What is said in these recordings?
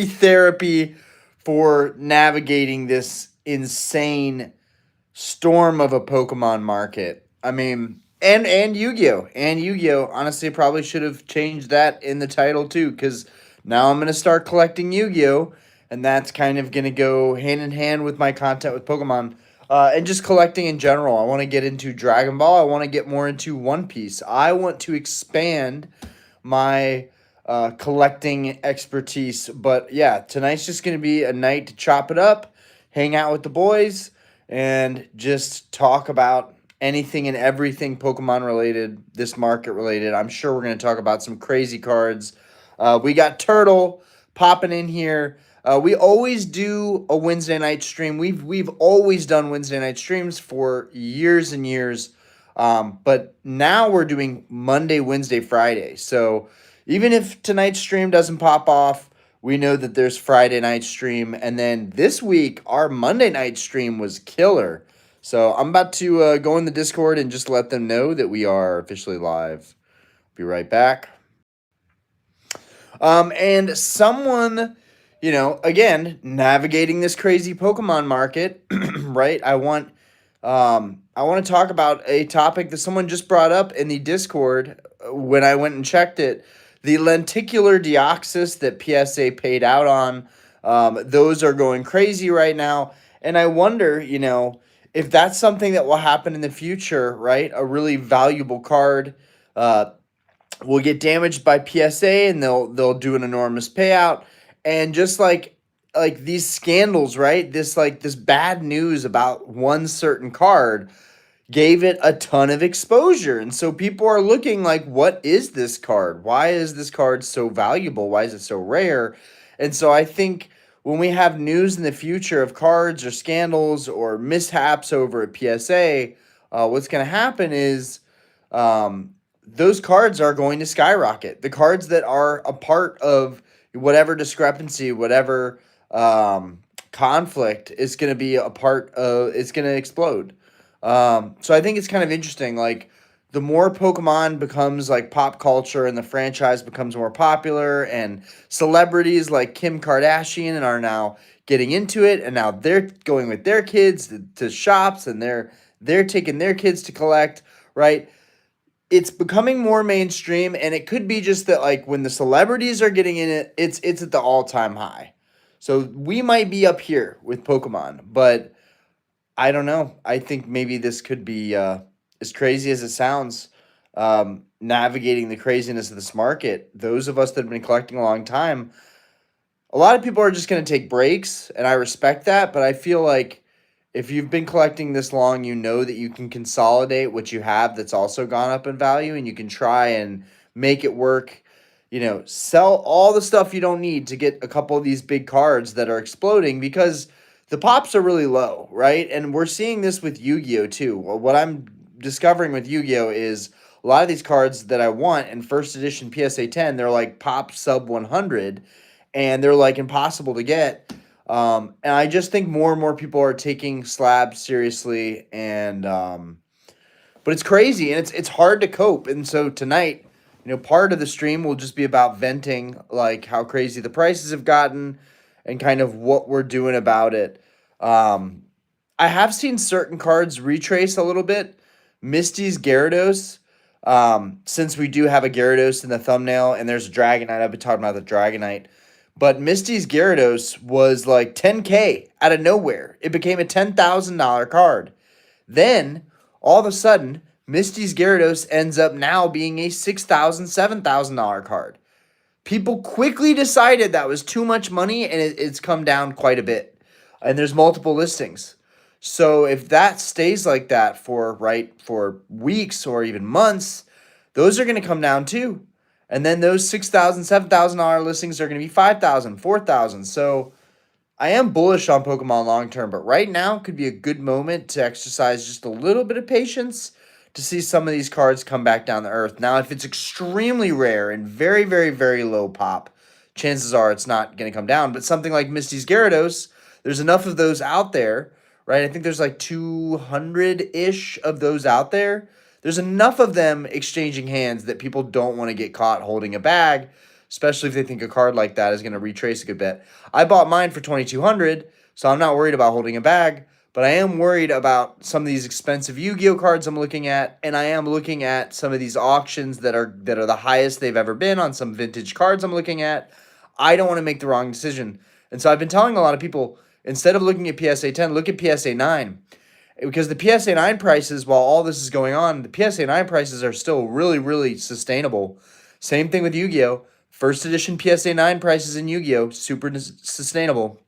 therapy for navigating this insane storm of a Pokemon market. I mean, and Yu-Gi-Oh! And Yu-Gi-Oh! Honestly, probably should have changed that in the title too, because now I'm gonna start collecting Yu-Gi-Oh! And that's kind of gonna go hand in hand with my content with Pokemon. And just collecting in general. I want to get into Dragon Ball. I want to get more into One Piece. I want to expand my collecting expertise. But yeah, tonight's just going to be a night to chop it up, hang out with the boys, and just talk about anything and everything Pokemon related, this market related. I'm sure we're going to talk about some crazy cards. We got Turtle popping in here. We always do a Wednesday night stream. We've always done Wednesday night streams for years and years. But now we're doing Monday, Wednesday, Friday. So even if tonight's stream doesn't pop off, we know that there's Friday night stream. And then this week, our Monday night stream was killer. So I'm about to go in the Discord and just let them know that we are officially live. Be right back. And someone, again, navigating this crazy Pokemon market, right? I want to talk about a topic that someone just brought up in the Discord when I went and checked it. The lenticular deoxys that PSA paid out on, those are going crazy right now. And I wonder, if that's something that will happen in the future, right? A really valuable card will get damaged by PSA and they'll do an enormous payout. And just like these scandals, right? This bad news about one certain card gave it a ton of exposure. And so people are looking like, what is this card? Why is this card so valuable? Why is it so rare? And so I think when we have news in the future of cards or scandals or mishaps over at PSA, what's going to happen is those cards are going to skyrocket. The cards that are a part of whatever discrepancy, whatever conflict is going to be a part of, it's going to explode. So I think it's kind of interesting. Like the more Pokemon becomes like pop culture and the franchise becomes more popular, and celebrities like Kim Kardashian are now getting into it, and now they're going with their kids to shops, and they're taking their kids to collect, right? It's becoming more mainstream, and it could be just that like when the celebrities are getting in it, it's at the all-time high. So we might be up here with Pokemon, but I don't know. I think maybe this could be as crazy as it sounds. Navigating the craziness of this market, those of us that have been collecting a long time, a lot of people are just going to take breaks, and I respect that. But I feel like if you've been collecting this long, you know that you can consolidate what you have that's also gone up in value, and you can try and make it work. Sell all the stuff you don't need to get a couple of these big cards that are exploding, because the pops are really low, right? And we're seeing this with Yu-Gi-Oh! Too. Well, what I'm discovering with Yu-Gi-Oh! Is a lot of these cards that I want in first edition PSA 10, they're like pop sub 100, and they're like impossible to get. And I just think more and more people are taking slabs seriously, and but it's crazy and it's hard to cope. And so tonight, part of the stream will just be about venting like how crazy the prices have gotten and kind of what we're doing about it. I have seen certain cards retrace a little bit. Misty's Gyarados, since we do have a Gyarados in the thumbnail, and there's a Dragonite. I've been talking about the Dragonite. But Misty's Gyarados was like 10K out of nowhere. It became a $10,000 card. Then, all of a sudden, Misty's Gyarados ends up now being a $6,000, $7,000 card. People quickly decided that was too much money, and it's come down quite a bit. And there's multiple listings. So if that stays like that for weeks or even months, those are going to come down too. And then those $6,000, $7,000 listings are going to be $5,000, $4,000. So I am bullish on Pokemon long term, but right now could be a good moment to exercise just a little bit of patience to see some of these cards come back down to earth. Now, if it's extremely rare and very, very, very low pop, chances are it's not going to come down. But something like Misty's Gyarados, there's enough of those out there, right? I think there's like 200-ish of those out there. There's enough of them exchanging hands that people don't want to get caught holding a bag. especially if they think a card like that is going to retrace a good bit. I bought mine for 2,200, so I'm not worried about holding a bag, but I am worried about some of these expensive Yu-Gi-Oh cards I'm looking at, and I am looking at some of these auctions that are the highest they've ever been on some vintage cards I'm looking at. I don't want to make the wrong decision. And so I've been telling a lot of people, instead of looking at PSA 10, look at PSA 9. Because the PSA 9 prices, while all this is going on, the PSA 9 prices are still really, really sustainable. Same thing with Yu-Gi-Oh! First edition PSA 9 prices in Yu-Gi-Oh! Super sustainable.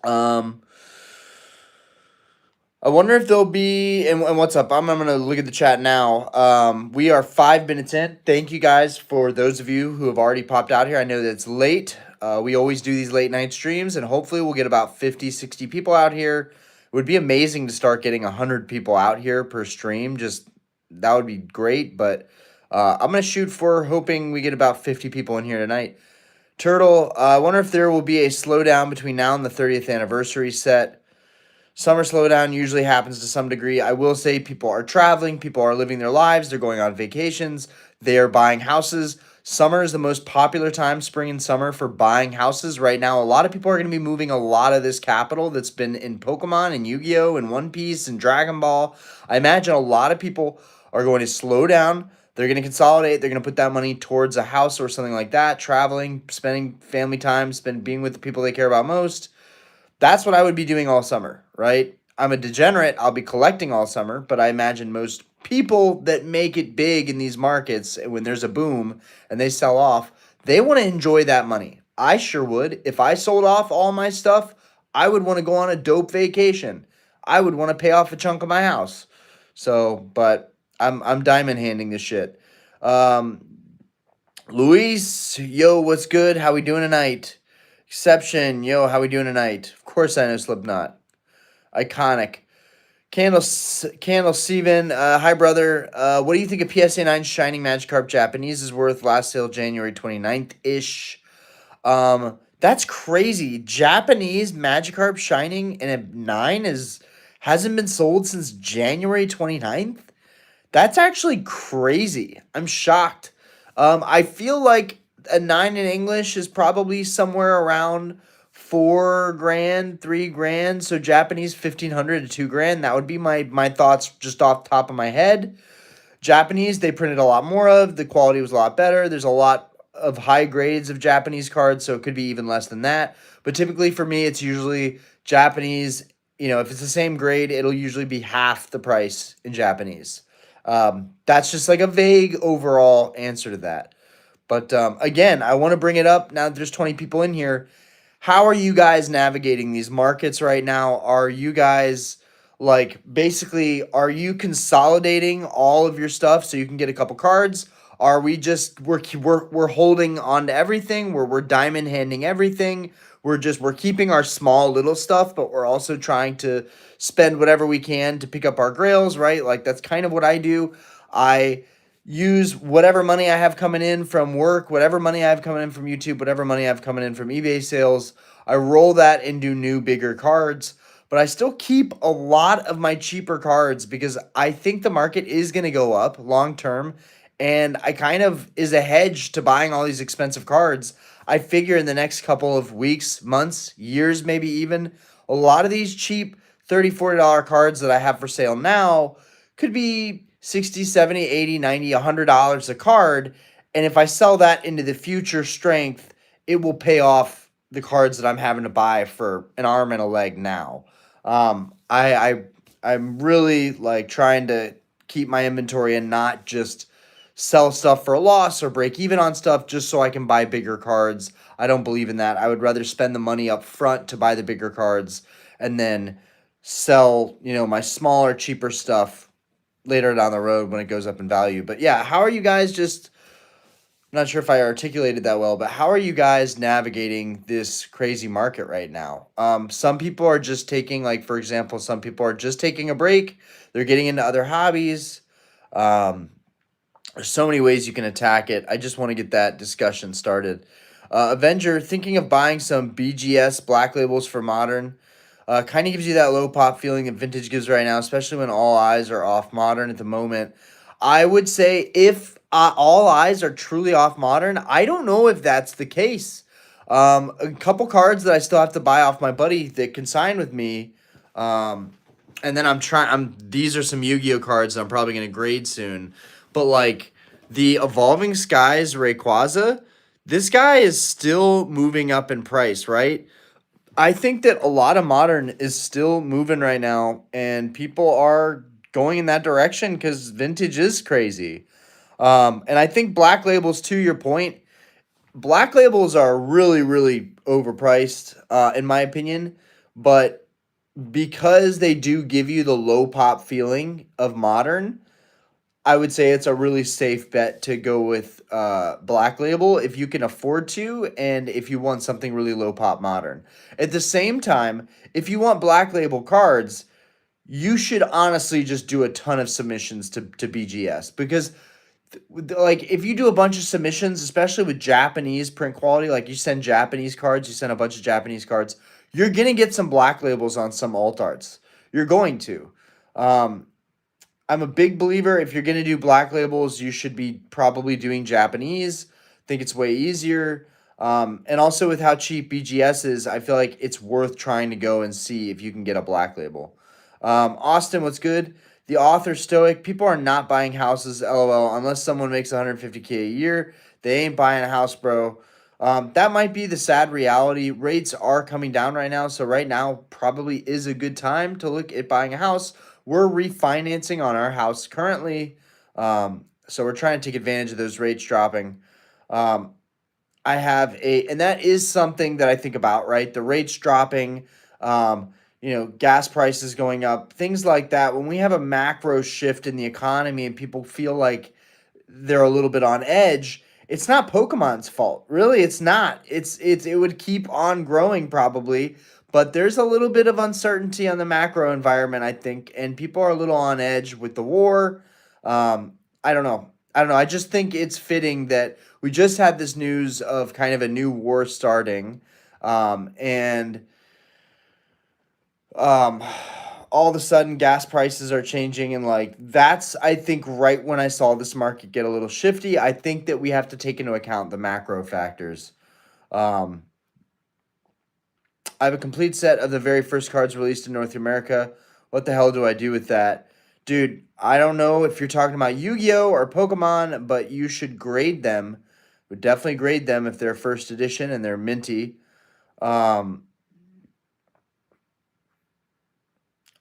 Um, I wonder if there'll be, and what's up? I'm going to look at the chat now. We are 5 minutes in. Thank you guys for those of you who have already popped out here. I know that it's late. We always do these late night streams, and hopefully we'll get about 50, 60 people out here. It would be amazing to start getting 100 people out here per stream. Just that would be great, but I'm going to shoot for hoping we get about 50 people in here tonight. Turtle, I wonder if there will be a slowdown between now and the 30th anniversary set. Summer slowdown usually happens to some degree. I will say people are traveling, people are living their lives, they're going on vacations, they are buying houses. Summer is the most popular time, spring and summer, for buying houses right now. A lot of people are going to be moving a lot of this capital that's been in Pokemon and Yu-Gi-Oh! And One Piece and Dragon Ball. I imagine a lot of people are going to slow down. They're going to consolidate. They're going to put that money towards a house or something like that, traveling, spending family time, being with the people they care about most. That's what I would be doing all summer, right? I'm a degenerate. I'll be collecting all summer, but I imagine most people that make it big in these markets, when there's a boom and they sell off, they want to enjoy that money. I sure would. If I sold off all my stuff, I would want to go on a dope vacation. I would want to pay off a chunk of my house. So, but I'm diamond handing this shit. Luis, yo, what's good? How we doing tonight? Exception, yo, how we doing tonight? Of course I know Slipknot. Iconic. Candle Steven, hi brother. What do you think of PSA 9 Shining Magikarp Japanese is worth? Last sale January 29th-ish. That's crazy. Japanese Magikarp Shining in a 9 hasn't been sold since January 29th? That's actually crazy. I'm shocked. I feel like a 9 in English is probably somewhere around $4,000, $3,000. So Japanese 1,500 to $2,000. That would be my thoughts just off the top of my head. Japanese, they printed a lot more of. The quality was a lot better. There's a lot of high grades of Japanese cards, so it could be even less than that. But typically for me, it's usually Japanese. If it's the same grade, it'll usually be half the price in Japanese. That's just like a vague overall answer to that. But again, I want to bring it up now that there's 20 people in here. How are you guys navigating these markets right now? Are you guys basically, are you consolidating all of your stuff so you can get a couple cards? Are we just we're holding on to everything? We're diamond handing everything. We're keeping our small little stuff, but we're also trying to spend whatever we can to pick up our grails, right? Like that's kind of what I do. I use whatever money I have coming in from work, whatever money I have coming in from YouTube, whatever money I have coming in from eBay sales. I roll that into new, bigger cards, but I still keep a lot of my cheaper cards because I think the market is going to go up long term. And I kind of is a hedge to buying all these expensive cards. I figure in the next couple of weeks, months, years, maybe even, a lot of these cheap $30, $40 cards that I have for sale now could be $60, $70, $80, $90, $100 a card. And if I sell that into the future strength, it will pay off the cards that I'm having to buy for an arm and a leg now. I'm really trying to keep my inventory and not just sell stuff for a loss or break even on stuff just so I can buy bigger cards. I don't believe in that. I would rather spend the money up front to buy the bigger cards and then sell, my smaller, cheaper stuff later down the road when it goes up in value. But yeah, how are you guys I'm not sure if I articulated that well, but how are you guys navigating this crazy market right now? Some people are just taking, for example, some people are just taking a break. They're getting into other hobbies. There's so many ways you can attack it. I just want to get that discussion started. Avenger, thinking of buying some BGS Black Labels for Modern. Kind of gives you that low pop feeling that Vintage gives right now, especially when all eyes are off Modern at the moment. I would say if all eyes are truly off modern. I don't know if that's the case. A couple cards that I still have to buy off my buddy that can sign with me. Um, and then these are some Yu-Gi-Oh cards that I'm probably gonna grade soon. But like the Evolving Skies Rayquaza, this guy is still moving up in price, right? I think that a lot of modern is still moving right now, and people are going in that direction because vintage is crazy. And I think black labels, to your point, black labels are really, really overpriced, in my opinion. But because they do give you the low pop feeling of modern, I would say it's a really safe bet to go with Black Label if you can afford to, and if you want something really low pop modern. At the same time, if you want Black Label cards, you should honestly just do a ton of submissions to BGS because like if you do a bunch of submissions, especially with Japanese print quality, like you send Japanese cards, you send a bunch of Japanese cards, you're gonna get some Black Labels on some alt arts. You're going to. Um, I'm a big believer if you're going to do black labels, you should be probably doing Japanese. I think it's way easier. And also with how cheap BGS is, I feel like it's worth trying to go and see if you can get a black label. Austin, what's good? The author stoic. People are not buying houses, lol, unless someone makes 150K a year. They ain't buying a house, bro. That might be the sad reality. Rates are coming down right now. So right now probably is a good time to look at buying a house. We're refinancing on our house currently. So we're trying to take advantage of those rates dropping. Um, I have and that is something that I think about, right? The rates dropping, gas prices going up, things like that. When we have a macro shift in the economy and people feel like they're a little bit on edge, it's not Pokemon's fault. Really, it's not. It would keep on growing probably, but there's a little bit of uncertainty on the macro environment, I think, and people are a little on edge with the war. I don't know. I don't know. I just think it's fitting that we just had this news of kind of a new war starting, and um all of a sudden gas prices are changing, and like that's I think right when I saw this market get a little shifty. I think that we have to take into account the macro factors. um I have a complete set of the very first cards released in North America. What the hell do I do with that? Dude, I don't know if you're talking about Yu-Gi-Oh or Pokemon, but you should grade them. Would definitely grade them if they're first edition and they're minty. um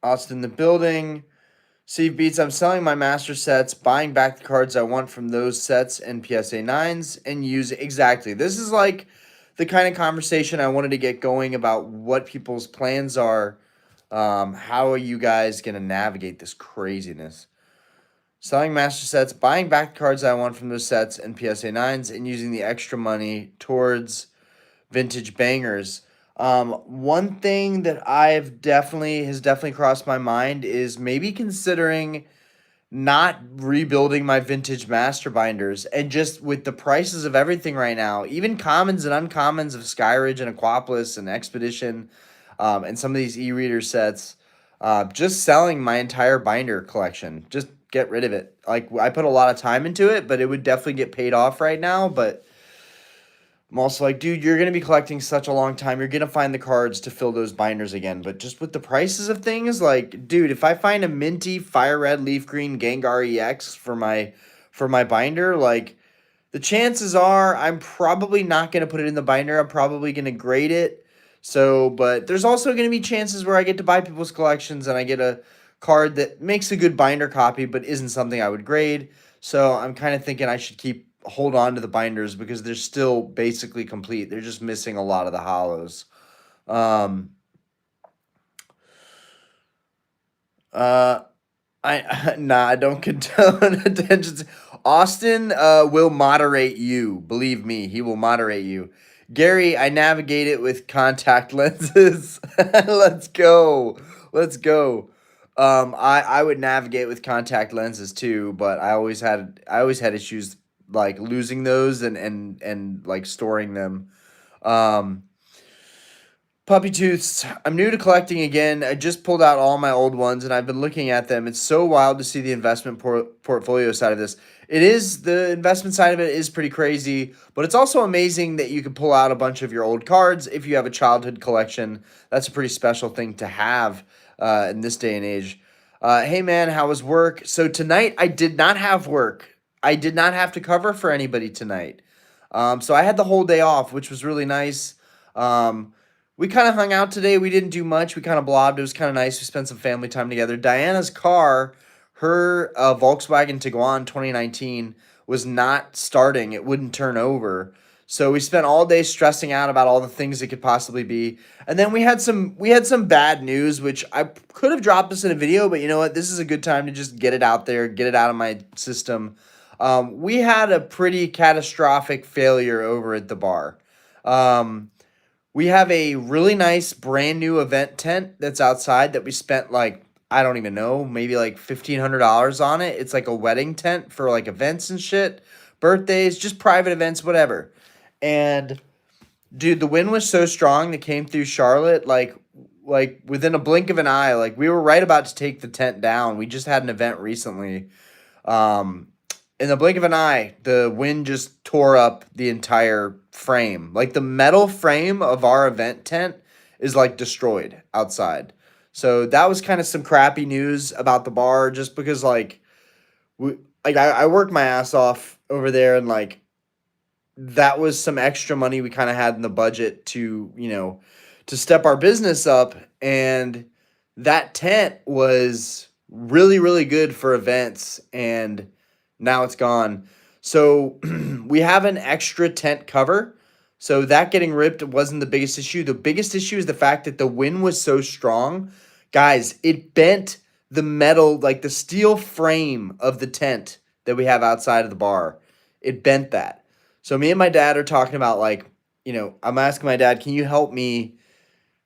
Austin the building. Steve Beats, I'm selling my master sets, buying back the cards I want from those sets and PSA 9s, and use exactly. This is like the kind of conversation I wanted to get going about what people's plans are. How are you guys going to navigate this craziness? Selling master sets, buying back the cards I want from those sets and PSA 9s, and using the extra money towards vintage bangers. One thing that has definitely crossed my mind is maybe considering not rebuilding my vintage master binders, and just with the prices of everything right now, even commons and uncommons of Skyridge and Aquapolis and Expedition, and some of these e-reader sets, just selling my entire binder collection. Just get rid of it. Like I put a lot of time into it, but it would definitely get paid off right now, but I'm also like, dude, you're gonna be collecting such a long time. You're gonna find the cards to fill those binders again. But just with the prices of things, like, dude, if I find a minty fire red leaf green Gengar EX for my binder, like the chances are I'm probably not gonna put it in the binder. I'm probably gonna grade it. So, but there's also gonna be chances where I get to buy people's collections and I get a card that makes a good binder copy, but isn't something I would grade. So I'm kind of thinking I should hold on to the binders because they're still basically complete. They're just missing a lot of the hollows. Um, uh, I don't condone attention. Austin will moderate you. Believe me, he will moderate you. Gary, I navigate it with contact lenses. Let's go. Let's go. I would navigate with contact lenses too, but I always had issues like losing those and like storing them. Um, Puppy tooths. I'm new to collecting again. I just pulled out all my old ones and I've been looking at them. It's so wild to see the investment portfolio side of this. It is, the investment side of it is pretty crazy, but it's also amazing that you can pull out a bunch of your old cards if you have a childhood collection. That's a pretty special thing to have in this day and age. Hey man, how was work? So tonight I did not have work. I did not have to cover for anybody tonight. So I had the whole day off, which was really nice. We kind of hung out today. We didn't do much. We kind of blobbed. It was kind of nice. We spent some family time together. Diana's car, her Volkswagen Tiguan 2019, was not starting. It wouldn't turn over. So we spent all day stressing out about all the things it could possibly be. And then we had some bad news, which I could have dropped this in a video, but you know what? This is a good time to just get it out there, get it out of my system. We had a pretty catastrophic failure over at the bar. We have a really nice brand new event tent that's outside that we spent like, I don't even know, maybe like $1,500 on it. It's like a wedding tent for like events and shit, birthdays, just private events, whatever. And dude, the wind was so strong that came through Charlotte, like within a blink of an eye. Like we were right about to take the tent down. We just had an event recently. Um, in the blink of an eye, the wind just tore up the entire frame. Like the metal frame of our event tent is like destroyed outside. So that was kind of some crappy news about the bar, just because I worked my ass off over there, and like that was some extra money we kind of had in the budget to, to step our business up. And that tent was really, really good for events. And now it's gone. So we have an extra tent cover. So that getting ripped wasn't the biggest issue. The biggest issue is the fact that the wind was so strong. Guys, it bent the metal, like the steel frame of the tent that we have outside of the bar. It bent that. So me and my dad are talking about I'm asking my dad, can you help me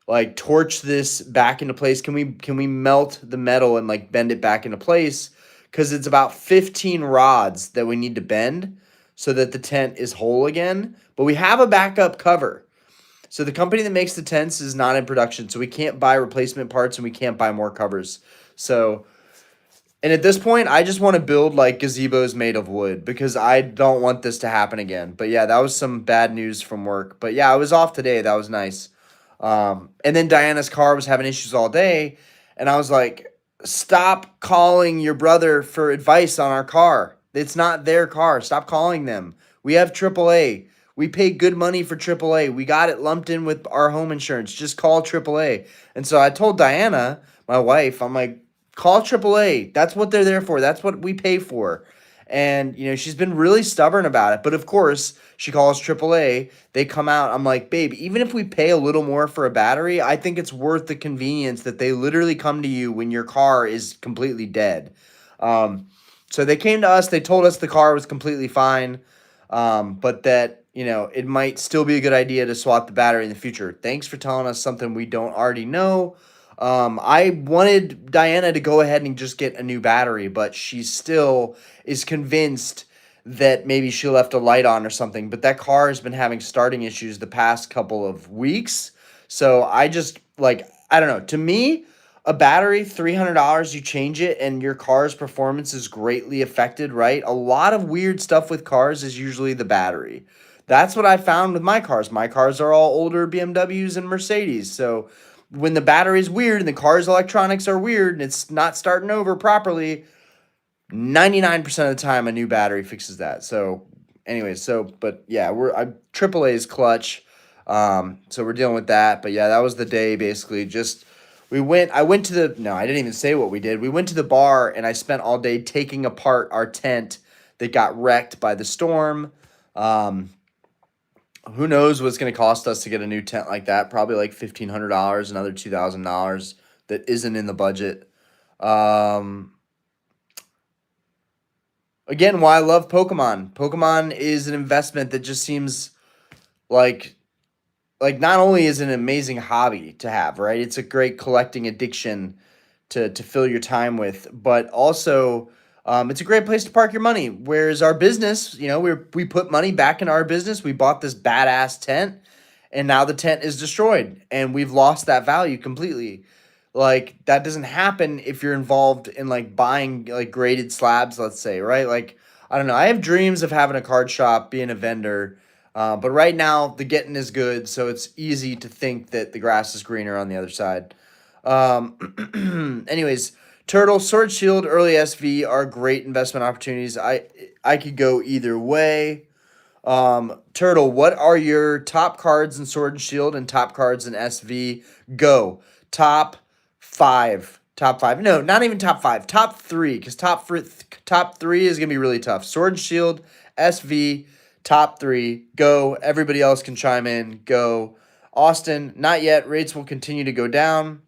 like torch this back into place? Can we melt the metal and like bend it back into place? Because it's about 15 rods that we need to bend so that the tent is whole again. But we have a backup cover. So the company that makes the tents is not in production, so we can't buy replacement parts and we can't buy more covers. So, and at this point, I just want to build like gazebos made of wood because I don't want this to happen again. But yeah, that was some bad news from work. But yeah, I was off today. That was nice. And then Diana's car was having issues all day, and I was like, stop calling your brother for advice on our car. It's not their car. Stop calling them. We have AAA. We pay good money for AAA. We got it lumped in with our home insurance. Just call AAA. And so I told Diana, my wife, I'm like, call AAA. That's what they're there for. That's what we pay for. And, she's been really stubborn about it. But of course, she calls AAA. They come out. I'm like, babe, even if we pay a little more for a battery, I think it's worth the convenience that they literally come to you when your car is completely dead. So they came to us. They told us the car was completely fine, but that, it might still be a good idea to swap the battery in the future. Thanks for telling us something we don't already know. I wanted Diana to go ahead and just get a new battery, but she still is convinced that maybe she left a light on or something. But that car has been having starting issues the past couple of weeks. So I just, I don't know. To me, a battery, $300, you change it and your car's performance is greatly affected, right? A lot of weird stuff with cars is usually the battery. That's what I found with my cars. My cars are all older BMWs and Mercedes. So when the battery's weird and the car's electronics are weird and it's not starting over properly, 99% of the time a new battery fixes that. So anyways, but yeah, AAA's clutch. So we're dealing with that. But yeah, that was the day basically. I went to no, I didn't even say what we did. We went to the bar and I spent all day taking apart our tent that got wrecked by the storm. Who knows what's going to cost us to get a new tent like that? Probably like $1,500, another $2,000 that isn't in the budget. Again, why I love Pokemon. Pokemon is an investment that just seems like not only is it an amazing hobby to have, right? It's a great collecting addiction to fill your time with, but also it's a great place to park your money. Whereas our business, we put money back in our business. We bought this badass tent, and now the tent is destroyed and we've lost that value completely. Like that doesn't happen if you're involved in like buying like graded slabs, let's say, right? Like I don't know. I have dreams of having a card shop, being a vendor, but right now the getting is good, so it's easy to think that the grass is greener on the other side. Anyways, Turtle, Sword Shield, early SV are great investment opportunities. I could go either way. Turtle, what are your top cards in Sword and Shield and top cards in SV? Go. Top five. Top five. No, not even top five. Top three, because top three is gonna be really tough. Sword and Shield, SV, top three. Go. Everybody else can chime in. Go. Austin, not yet. Rates will continue to go down.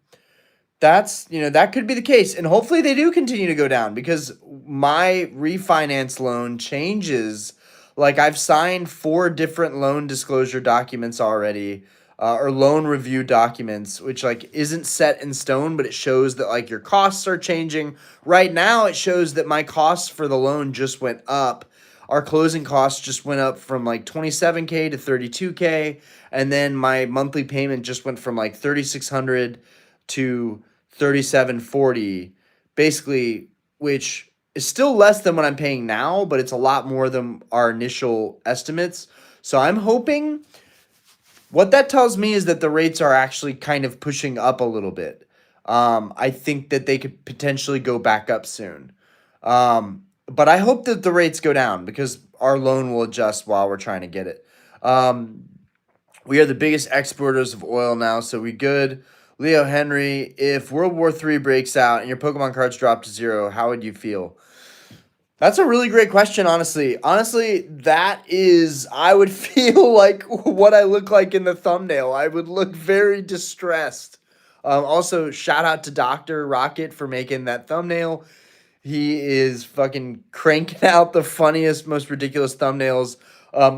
That could be the case, and hopefully they do continue to go down because my refinance loan changes. Like I've signed 4 different loan disclosure documents already, or loan review documents, which like isn't set in stone, but it shows that like your costs are changing. Right now, it shows that my costs for the loan just went up. Our closing costs just went up from like 27K to 32K, and then my monthly payment just went from like 3,600 to 3740, basically, which is still less than what I'm paying now, but it's a lot more than our initial estimates. So I'm hoping what that tells me is that the rates are actually kind of pushing up a little bit. I think that they could potentially go back up soon. But I hope that the rates go down because our loan will adjust while we're trying to get it. We are the biggest exporters of oil now, so we good. Leo Henry, if World War III breaks out and your Pokemon cards drop to 0, how would you feel? That's a really great question, honestly. Honestly, I would feel like what I look like in the thumbnail. I would look very distressed. Also, shout out to Dr. Rocket for making that thumbnail. He is fucking cranking out the funniest, most ridiculous thumbnails.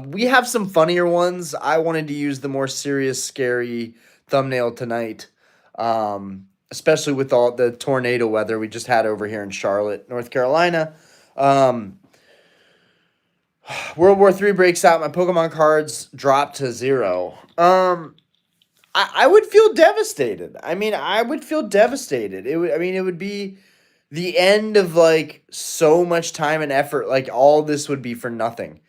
We have some funnier ones. I wanted to use the more serious, scary thumbnail tonight. Especially with all the tornado weather we just had over here in Charlotte, North Carolina. World War III breaks out. My Pokemon cards drop to 0. I would feel devastated. I would feel devastated. It would be the end of like so much time and effort. Like all this would be for nothing.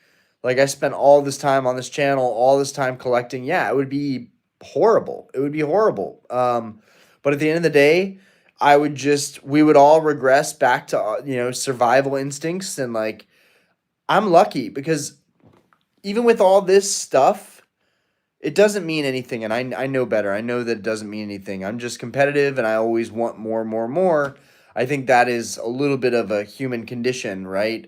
Like I spent all this time on this channel, all this time collecting. Yeah, it would be horrible. It would be horrible. But at the end of the day, we would all regress back to, survival instincts. And like, I'm lucky because even with all this stuff, it doesn't mean anything. And I know better. I know that it doesn't mean anything. I'm just competitive and I always want more, more, more. I think that is a little bit of a human condition, right?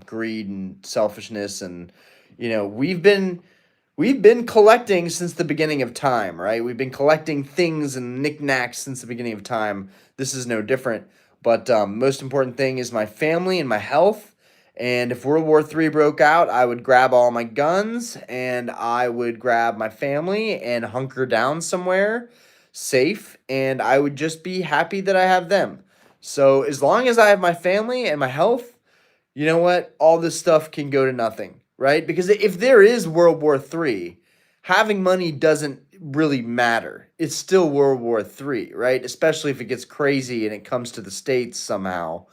Greed and selfishness. And, we've been collecting since the beginning of time, right? We've been collecting things and knickknacks since the beginning of time. This is no different. But most important thing is my family and my health. And if World War III broke out, I would grab all my guns and I would grab my family and hunker down somewhere safe. And I would just be happy that I have them. So as long as I have my family and my health, you know what? All this stuff can go to nothing. Right? Because if there is World War III, having money doesn't really matter. It's still World War III, right? Especially if it gets crazy and it comes to the States somehow.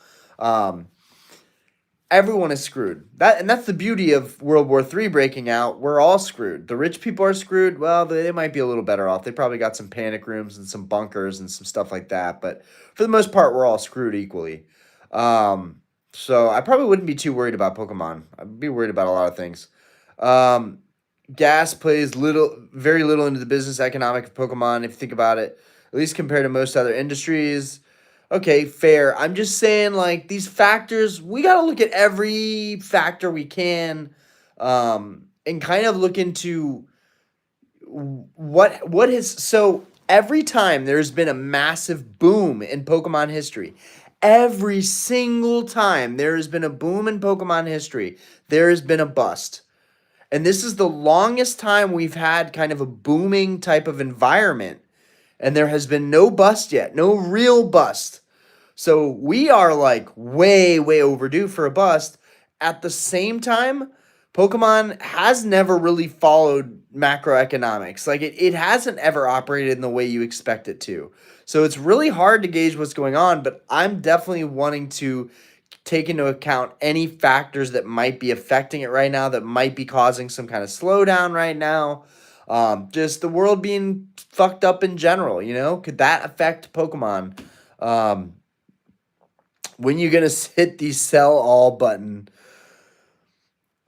Everyone is screwed. That's the beauty of World War III breaking out. We're all screwed. The rich people are screwed. Well, they might be a little better off. They probably got some panic rooms and some bunkers and some stuff like that. But for the most part, we're all screwed equally. So I probably wouldn't be too worried about Pokemon. I'd be worried about a lot of things. Gas plays very little into the business economic of Pokemon, if you think about it, at least compared to most other industries. Okay, fair. I'm just saying, like, these factors, we got to look at every factor we can, and kind of look into what is. So every time there's been a massive boom in Pokemon history, every single time there has been a boom in Pokemon history, there has been a bust. And this is the longest time we've had kind of a booming type of environment. And there has been no bust yet, no real bust. So we are like way, way overdue for a bust. At the same time, Pokemon has never really followed macroeconomics. Like it hasn't ever operated in the way you expect it to. So it's really hard to gauge what's going on, but I'm definitely wanting to take into account any factors that might be affecting it right now, that might be causing some kind of slowdown right now. Just the world being fucked up in general, could that affect Pokemon? Um, when you gonna hit the sell all button?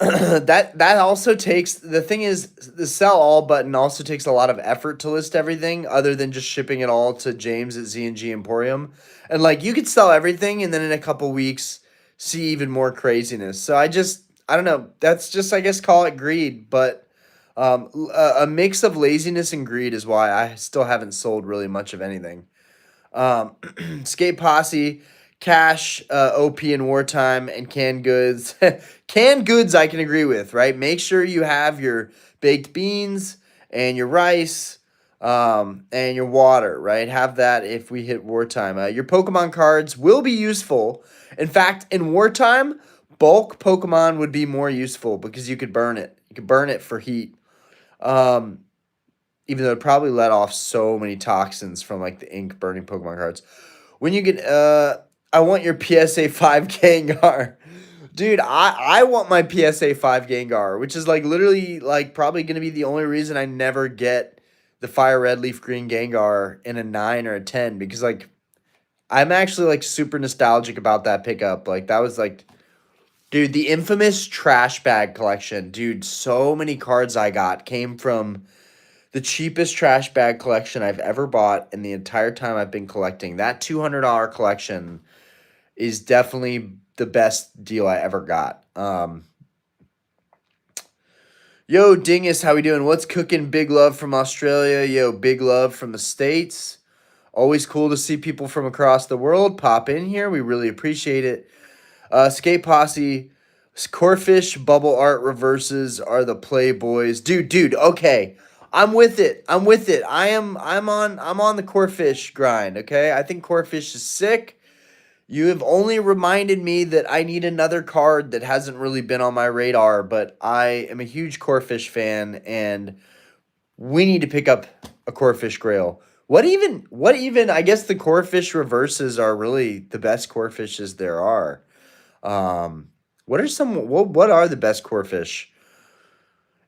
That also takes, the thing is, the sell all button also takes a lot of effort to list everything other than just shipping it all to James at Z&G Emporium. And like you could sell everything and then in a couple weeks see even more craziness. So I don't know. That's just, I guess, call it greed, but a mix of laziness and greed is why I still haven't sold really much of anything. Skate Posse, cash, OP in wartime, and canned goods. Canned goods I can agree with, right? Make sure you have your baked beans and your rice and your water, right? Have that if we hit wartime. Your Pokemon cards will be useful. In fact, in wartime, bulk Pokemon would be more useful because you could burn it. You could burn it for heat. Um, Even though it probably let off so many toxins from like the ink burning Pokemon cards. When you get I want your PSA 5 Gengar. Dude, I want my PSA 5 Gengar, which is like literally like probably gonna be the only reason I never get the Fire Red Leaf Green Gengar in a 9 or a 10, because like I'm actually like super nostalgic about that pickup. Like that was like, dude, the infamous trash bag collection. Dude, so many cards I got came from the cheapest trash bag collection I've ever bought in the entire time I've been collecting. That $200 collection is definitely the best deal I ever got. Yo, Dingus, how we doing? What's cooking? Big love from Australia. Yo, big love from the States. Always cool to see people from across the world pop in here. We really appreciate it. Skate Posse, Corefish bubble art reverses are the Playboys. Dude, okay. I'm with it. I'm on the Corefish grind, okay? I think Corefish is sick. You have only reminded me that I need another card that hasn't really been on my radar, but I am a huge Corefish fan and we need to pick up a Corefish Grail. What even I guess the Corefish reverses are really the best Corefishes there are. What are the best core fish?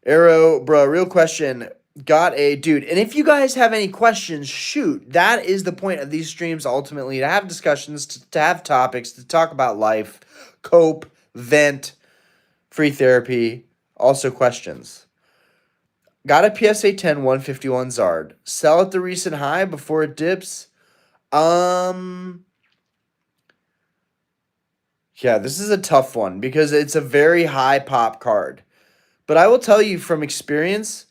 Arrow, bro, real question. Got a dude. And if you guys have any questions, shoot. That is the point of these streams ultimately, to have discussions, to have topics, to talk about life, cope, vent, free therapy, also questions. Got a PSA 10 151 Zard. Sell at the recent high before it dips. Yeah, this is a tough one because it's a very high pop card. But I will tell you from experience,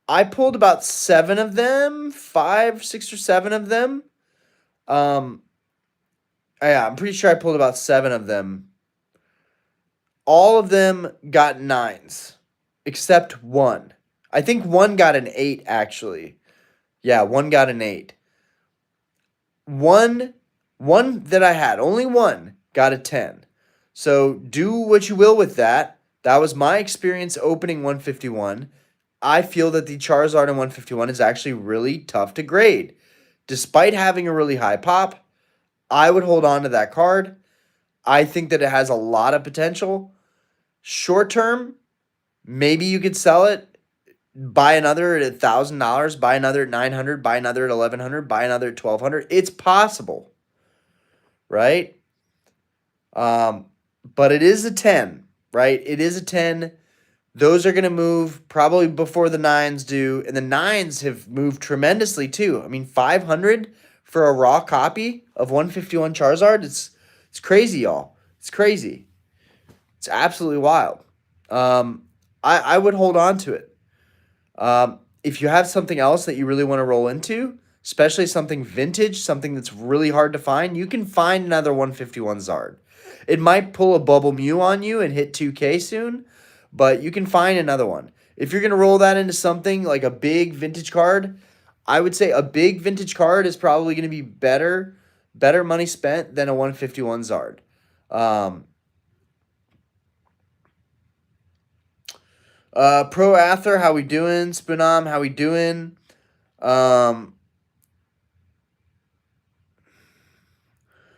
I pulled about 7 of them, 5, 6 or 7 of them. Um, yeah, I'm pretty sure I pulled about 7 of them. All of them got 9s, except one. I think one got an 8, actually. Yeah, one got an 8. One that I had, only one, got a 10. So do what you will with that. That was my experience opening 151. I feel that the Charizard in 151 is actually really tough to grade. Despite having a really high pop, I would hold on to that card. I think that it has a lot of potential. Short term, maybe you could sell it, buy another at $1,000, buy another at $900, buy another at $1,100, buy another at $1,200. It's possible, right? But it is a 10, right? It is a 10. Those are going to move probably before the 9s do, and the 9s have moved tremendously too. I mean, 500 for a raw copy of 151 Charizard, it's crazy, y'all. It's crazy. It's absolutely wild. I would hold on to it. If you have something else that you really want to roll into, especially something vintage, something that's really hard to find, you can find another 151 Zard. It might pull a Bubble Mew on you and hit 2K soon, but you can find another one. If you're going to roll that into something like a big vintage card, I would say a big vintage card is probably going to be better money spent than a 151 Zard. Pro Ather, how we doing? Spinam, how we doing? Um,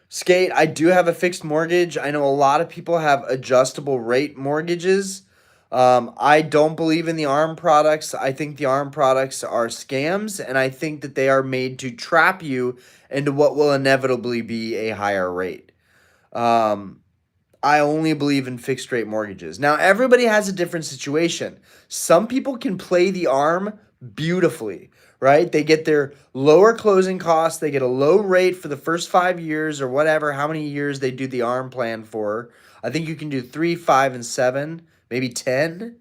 Skate, I do have a fixed mortgage. I know a lot of people have adjustable rate mortgages. I don't believe in the ARM products. I think the ARM products are scams, and I think that they are made to trap you into what will inevitably be a higher rate. Um, I only believe in fixed rate mortgages. Now, everybody has a different situation. Some people can play the arm beautifully, right? They get their lower closing costs, they get a low rate for the first 5 years or whatever, how many years they do the arm plan for. I think you can do 3, 5, and 7, maybe 10,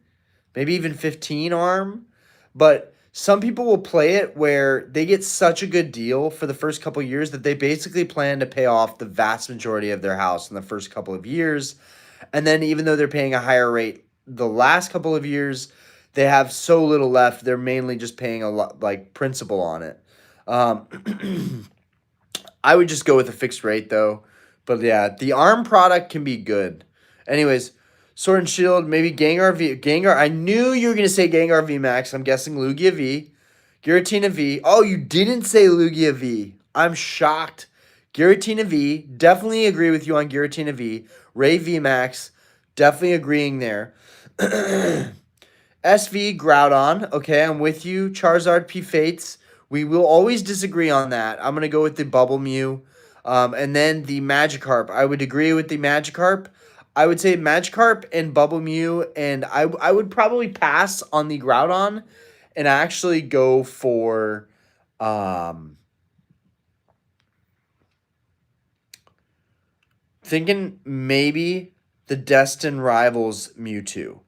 maybe even 15 arm. But some people will play it where they get such a good deal for the first couple of years that they basically plan to pay off the vast majority of their house in the first couple of years. And then even though they're paying a higher rate the last couple of years, they have so little left. They're mainly just paying a lot like principal on it. I would just go with a fixed rate though. But yeah, the ARM product can be good. Anyways, Sword and Shield, maybe Gengar V. Gengar, I knew you were going to say Gengar V Max. I'm guessing Lugia V. Giratina V. Oh, you didn't say Lugia V. I'm shocked. Giratina V. Definitely agree with you on Giratina V. Ray V Max. Definitely agreeing there. SV Groudon. Okay, I'm with you. Charizard P Fates. We will always disagree on that. I'm going to go with the Bubble Mew. And then the Magikarp. I would agree with the Magikarp. I would say Magikarp and Bubble Mew. And I would probably pass on the Groudon and actually go for thinking maybe the Destined Rivals Mewtwo.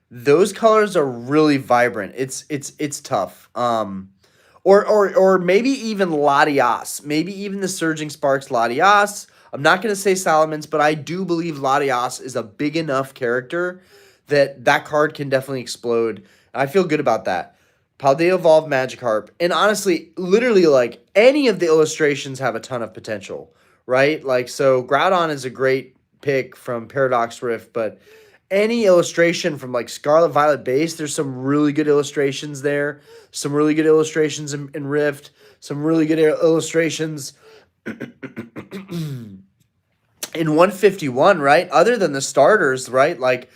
Those colors are really vibrant. It's tough. Or maybe even Latias. Maybe even the Surging Sparks Latias. I'm not going to say Salamence, but I do believe Latias is a big enough character that that card can definitely explode. I feel good about that. Paldea Evolved Magikarp. And honestly, literally, like, any of the illustrations have a ton of potential, right? Like, so Groudon is a great pick from Paradox Rift, but any illustration from like Scarlet Violet base, there's some really good illustrations there. Some really good illustrations in Rift. Some really good illustrations in 151, right? Other than the starters, right? Like,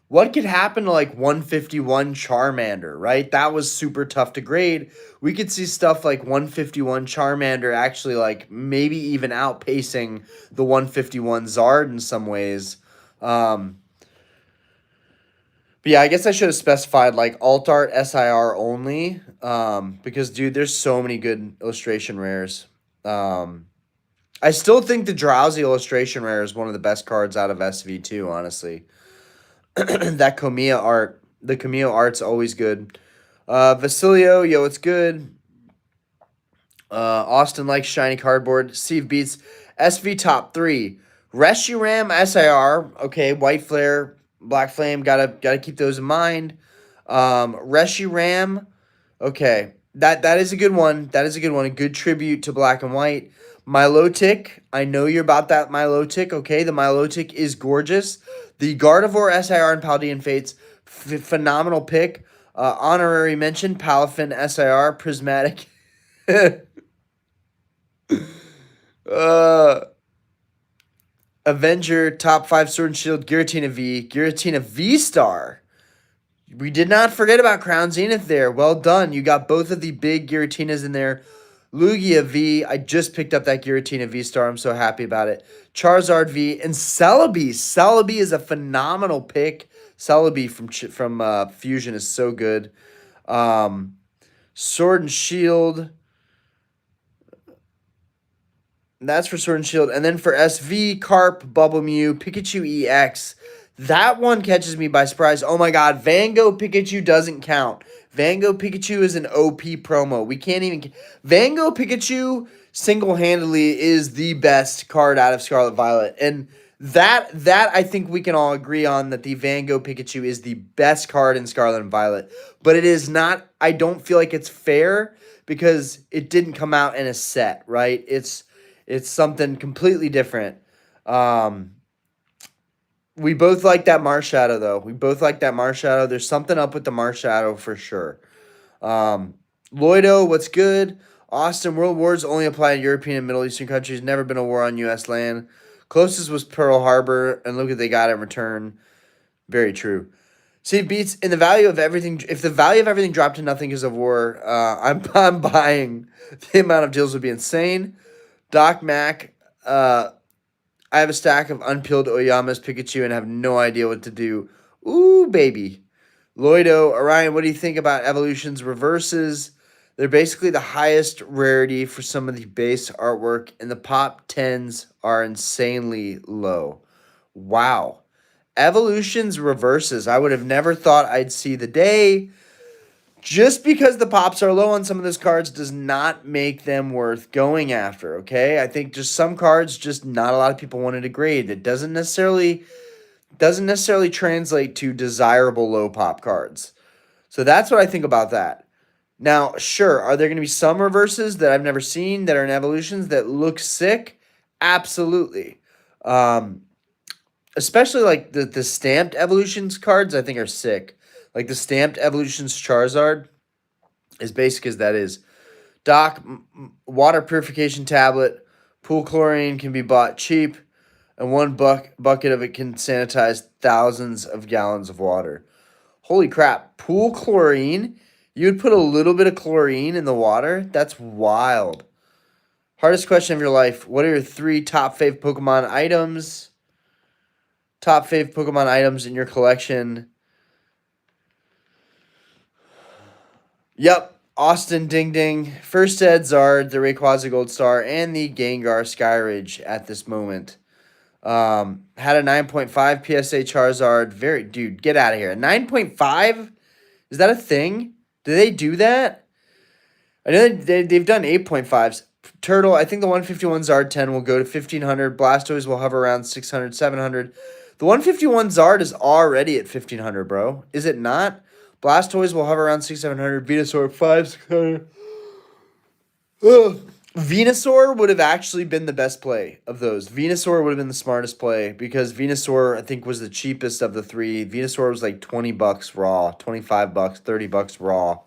what could happen to like 151 Charmander, right? That was super tough to grade. We could see stuff like 151 Charmander actually like maybe even outpacing the 151 Zard in some ways. But yeah, I guess I should have specified like alt art SIR only, because dude, there's so many good illustration rares. I still think the Drowsy illustration rare is one of the best cards out of SV2, honestly. That Kamiya art, the Camille art's always good. Vasilio, yo, it's good. Austin likes shiny cardboard. Steve beats SV top 3. Reshiram SIR, okay, White Flare, Black Flame, gotta keep those in mind. Reshiram, okay, that is a good one. That is a good one. A good tribute to Black and White. Milotic, I know you're about that Milotic. Okay, the Milotic is gorgeous. The Gardevoir SIR and Paldean Fates, phenomenal pick. Honorary mention, Palafin SIR, Prismatic. uh, Avenger, top 5 Sword and Shield, Giratina V Star. We did not forget about Crown Zenith there. Well done. You got both of the big Giratinas in there. Lugia V. I just picked up that Giratina V Star. I'm so happy about it. Charizard V. And Celebi. Celebi is a phenomenal pick. Celebi from Fusion is so good. Sword and Shield. That's for Sword and Shield. And then for SV, Carp, Bubble Mew, Pikachu EX. That one catches me by surprise. Oh my god, Van Gogh Pikachu doesn't count. Van Gogh Pikachu is an OP promo. We can't even... Van Gogh Pikachu single-handedly is the best card out of Scarlet Violet. And that I think we can all agree on, that the Van Gogh Pikachu is the best card in Scarlet and Violet. But it is not... I don't feel like it's fair because it didn't come out in a set, right? It's something completely different. We both like that Mars Shadow, though. We both like that Mars Shadow. There's something up with the Mars Shadow for sure. Um, Lloydo, what's good? Austin, world wars only apply in European and Middle Eastern countries. Never been a war on U.S. land. Closest was Pearl Harbor, and look what they got in return. Very true. See, beats in the value of everything. If the value of everything dropped to nothing because of war, I'm buying. The amount of deals would be insane. Doc Mac, I have a stack of unpeeled Oyama's Pikachu and have no idea what to do. Ooh, baby. Lloydo, Orion, what do you think about Evolution's reverses? They're basically the highest rarity for some of the base artwork, and the pop 10s are insanely low. Wow. Evolution's reverses. I would have never thought I'd see the day. Just because the pops are low on some of those cards does not make them worth going after, okay? I think just some cards just not a lot of people wanted to grade. It doesn't necessarily translate to desirable low pop cards. So that's what I think about that. Now, sure, are there going to be some reverses that I've never seen that are in evolutions that look sick? Absolutely. Um, Especially like the stamped evolutions cards, I think are sick. Like the stamped evolutions Charizard, as basic as that is. Doc, water purification tablet, pool chlorine can be bought cheap, and one bucket of it can sanitize thousands of gallons of water. Holy crap, pool chlorine? You would put a little bit of chlorine in the water? That's wild. Hardest question of your life. What are your 3 top fave Pokemon items? Top fave Pokemon items in your collection. Yep. Austin Ding Ding. First Ed Zard, the Rayquaza Gold Star, and the Gengar Skyridge at this moment. Had a 9.5 PSA Charizard. Dude, get out of here. 9.5? Is that a thing? Do they do that? I know they've done 8.5s. Turtle, I think the 151 Zard 10 will go to 1,500. Blastoise will hover around 600, 700. The 151 Zard is already at 1,500, bro. Is it not? Blastoise will hover around 600, 700. Venusaur, 500, 600. Ugh. Venusaur would have actually been the best play of those. Venusaur would have been the smartest play because Venusaur, I think, was the cheapest of the 3. Venusaur was like $20 raw, $25, $30 raw.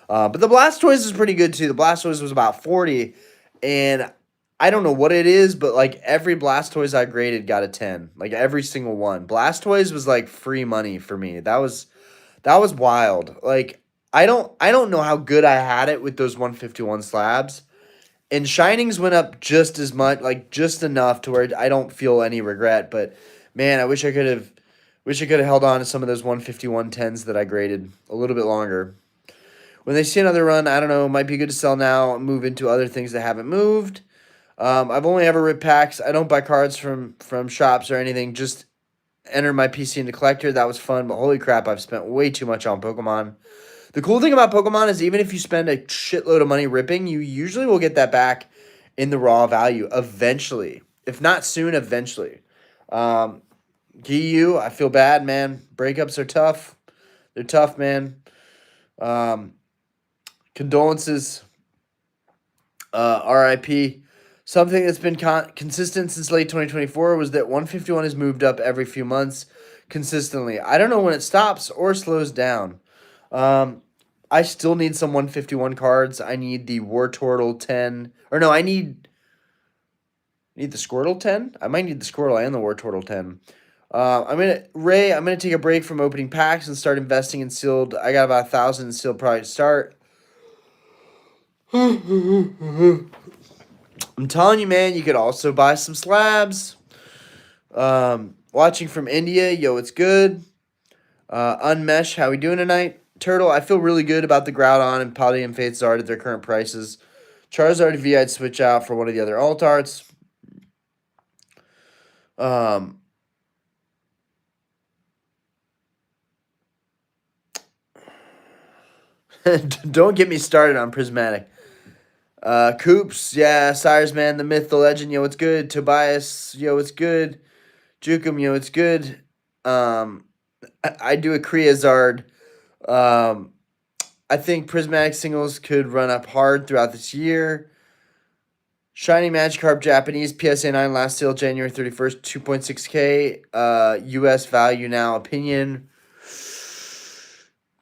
But the Blastoise is pretty good too. The Blastoise was about 40, and I don't know what it is, but like every Blastoise I graded got a 10. Like every single one. Blastoise was like free money for me. That was wild. Like I don't know how good I had it with those 151 slabs. And Shinings went up just as much, like just enough to where I don't feel any regret. But man, I wish I could have held on to some of those 151 10s that I graded a little bit longer. When they see another run, I don't know, might be good to sell now and move into other things that haven't moved. I've only ever ripped packs. I don't buy cards from shops or anything. Just enter my PC into collector. That was fun, but holy crap, I've spent way too much on Pokemon. The cool thing about Pokemon is even if you spend a shitload of money ripping, you usually will get that back in the raw value eventually. If not soon, eventually. GU, I feel bad, man. Breakups are tough. They're tough, man. Condolences. RIP. Something that's been consistent since late 2024 was that 151 has moved up every few months consistently. I don't know when it stops or slows down. I still need some 151 cards. I need the Wartortle 10. Or no, I need the Squirtle 10? I might need the Squirtle and the Wartortle 10. I'm gonna take a break from opening packs and start investing in sealed. I got about 1,000 in sealed product to start. I'm telling you, man, you could also buy some slabs. Watching from India, yo, it's good. Unmesh, how we doing tonight? Turtle, I feel really good about the Groudon and Paldea Faith Zard at their current prices. Charizard V, I'd switch out for one of the other alt arts. Don't get me started on Prismatic. Coops, yeah, Cyrus Man, the myth, the legend, yo, it's good. Tobias, yo, it's good. Jukum, yo, it's good. I do a Kriazard. I think Prismatic singles could run up hard throughout this year. Shiny Magikarp Japanese PSA 9 last sale January 31st, 2.6K. US value now opinion.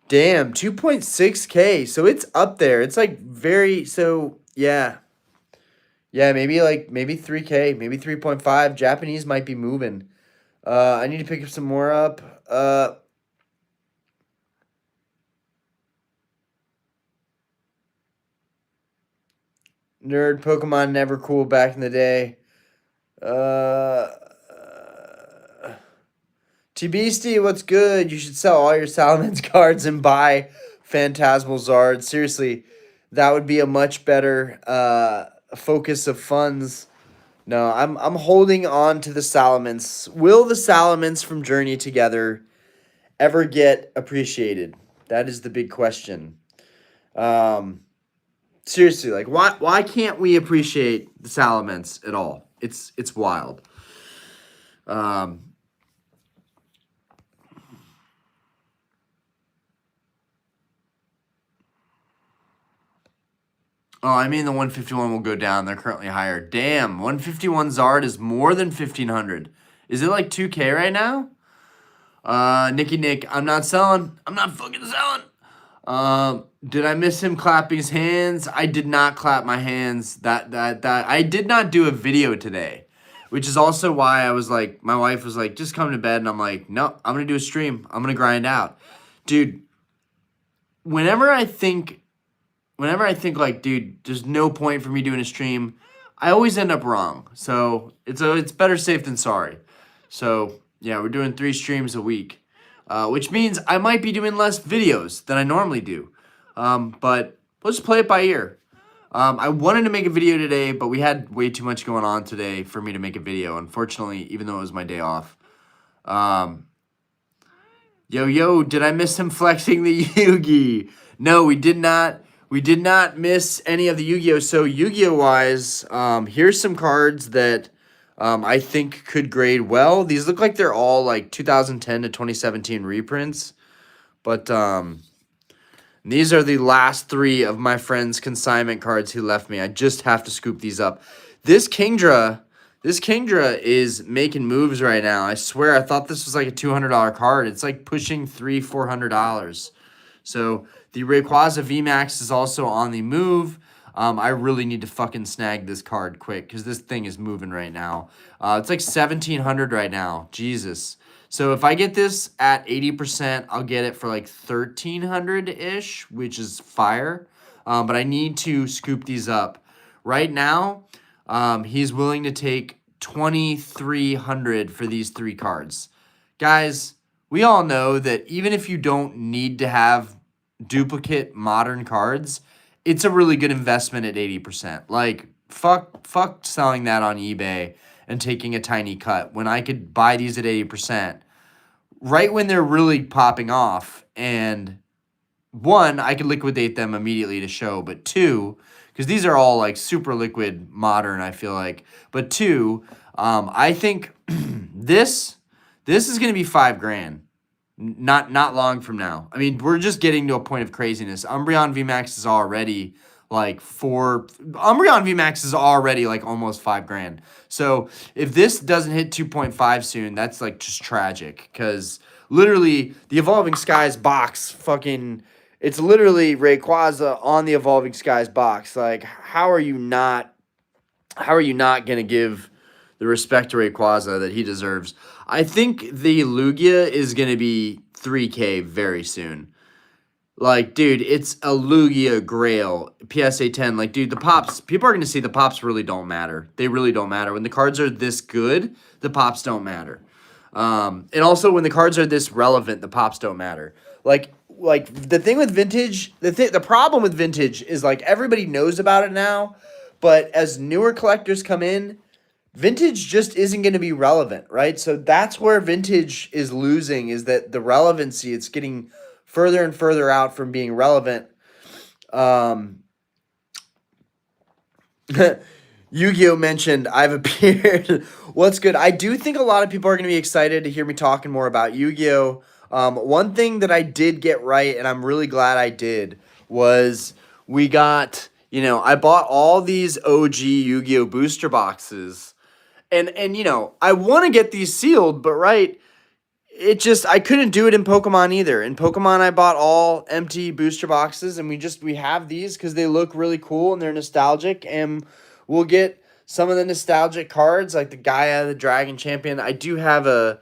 Damn, 2.6K. So it's up there. It's like very so yeah. Yeah, maybe 3K, maybe 3.5. Japanese might be moving. I need to pick up some more up. Nerd Pokemon never cool back in the day. T-Beastie, what's good? You should sell all your Salamence cards and buy Phantasmal Zards. Seriously, that would be a much better focus of funds. No, I'm holding on to the Salamence. Will the Salamence from Journey Together ever get appreciated? That is the big question. Seriously, like why can't we appreciate the Salamence at all? It's wild. Oh, I mean the 151 will go down. They're currently higher. Damn, 151 Zard is more than 1,500. Is it like 2K right now? Nicky Nick, I'm not selling. I'm not fucking selling. Did I miss him clapping his hands? I did not clap my hands. That I did not do a video today, which is also why I was like, my wife was like, just come to bed, and I'm like, no, I'm gonna do a stream. I'm gonna grind out, dude. Whenever I think like, dude, there's no point for me doing a stream, I always end up wrong. So it's better safe than sorry. So yeah, we're doing 3 streams a week, which means I might be doing less videos than I normally do. But let's play it by ear. I wanted to make a video today, but we had way too much going on today for me to make a video, unfortunately, even though it was my day off. Yo, did I miss him flexing the Yugi? No, we did not. We did not miss any of the Yu-Gi-Oh! So Yu-Gi-Oh! Wise, here's some cards that I think could grade well. These look like they're all like 2010 to 2017 reprints. But these are the last 3 of my friend's consignment cards who left me. I just have to scoop these up. This Kingdra is making moves right now. I swear, I thought this was like a $200 card. It's like pushing $300-$400. So the Rayquaza VMAX is also on the move. I really need to fucking snag this card quick because this thing is moving right now. It's like 1,700 right now. Jesus. So if I get this at 80%, I'll get it for like 1,300-ish, which is fire. But I need to scoop these up. Right now, he's willing to take 2,300 for these 3 cards. Guys, we all know that even if you don't need to have duplicate modern cards, it's a really good investment at 80%. Like, fuck selling that on eBay and taking a tiny cut when I could buy these at 80% right when they're really popping off. And 1, I could liquidate them immediately to show, but 2, because these are all like super liquid modern, I feel like. But 2, I think this is gonna be $5,000. Not long from now. I mean, we're just getting to a point of craziness. Umbreon VMAX is already like Umbreon VMAX is already like almost $5,000. So if this doesn't hit 2.5 soon, that's like just tragic. Because literally the Evolving Skies box fucking, it's literally Rayquaza on the Evolving Skies box. Like, how are you not gonna give the respect to Rayquaza that he deserves? I think the Lugia is going to be 3K very soon. Like, dude, it's a Lugia Grail, PSA 10. Like, dude, the pops, people are going to see the pops really don't matter. They really don't matter. When the cards are this good, the pops don't matter. And also, when the cards are this relevant, the pops don't matter. Like the thing with Vintage, the problem with Vintage is, like, everybody knows about it now, but as newer collectors come in, Vintage just isn't going to be relevant, right? So that's where Vintage is losing, is that the relevancy, it's getting further and further out from being relevant. Yu-Gi-Oh! Mentioned, I've appeared. What's good? I do think a lot of people are going to be excited to hear me talking more about Yu-Gi-Oh! One thing that I did get right, and I'm really glad I did, was we got I bought all these OG Yu-Gi-Oh booster boxes, and I want to get these sealed, but right, it just I couldn't do it in Pokemon either. In Pokemon, I bought all empty booster boxes, and we have these because they look really cool and they're nostalgic, and we'll get some of the nostalgic cards like the Gaia, the Dragon Champion. I do have a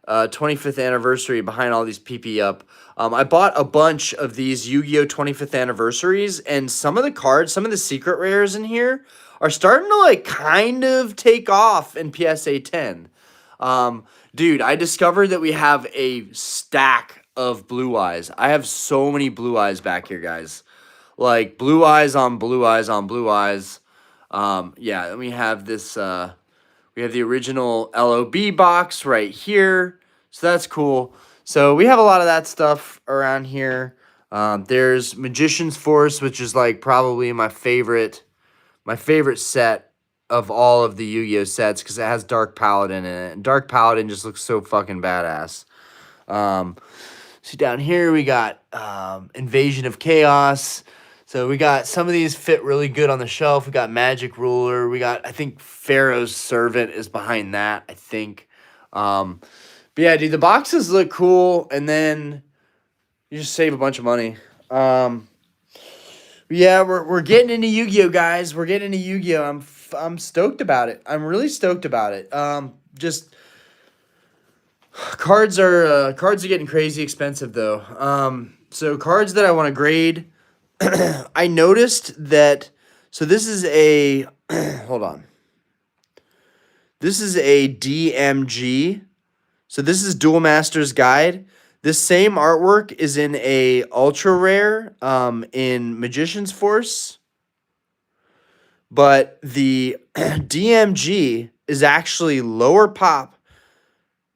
25th anniversary behind all these PP up. I bought a bunch of these Yu-Gi-Oh 25th anniversaries, and some of the cards, some of the secret rares in here are starting to like kind of take off in PSA 10. Dude, I discovered that we have a stack of blue eyes. I have so many blue eyes back here, guys. Like blue eyes on blue eyes on blue eyes. Yeah, then we have this we have the original LOB box right here. So that's cool. So we have a lot of that stuff around here. There's Magician's Force, which is like probably my favorite set of all of the Yu-Gi-Oh sets because it has Dark Paladin in it. And Dark Paladin just looks so fucking badass. See down here we got Invasion of Chaos. So we got some of these fit really good on the shelf. We got Magic Ruler. We got, I think, Pharaoh's Servant is behind that, I think. But yeah, dude, the boxes look cool, and then you just save a bunch of money. Yeah, we're getting into Yu-Gi-Oh, guys. We're getting into Yu-Gi-Oh. I'm stoked about it. I'm really stoked about it. Just cards are getting crazy expensive though. So cards that I want to grade. I noticed that. So this is a hold on. This is a DMG. So this is Duel Master's Guide. This same artwork is in a ultra rare in Magician's Force. But the DMG is actually lower pop.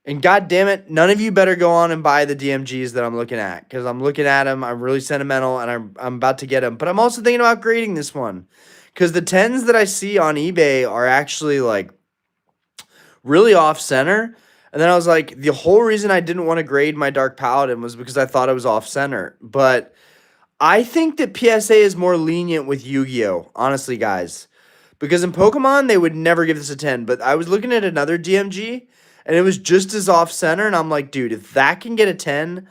And god damn it, none of you better go on and buy the DMGs that I'm looking at. Because I'm looking at them, I'm really sentimental, and I'm about to get them. But I'm also thinking about grading this one. Because the 10s that I see on eBay are actually like really off-center. And then I was like, the whole reason I didn't want to grade my Dark Paladin was because I thought it was off-center. But I think that PSA is more lenient with Yu-Gi-Oh! Honestly, guys. Because in Pokemon, they would never give this a 10. But I was looking at another DMG, and it was just as off-center. And I'm like, dude, if that can get a 10,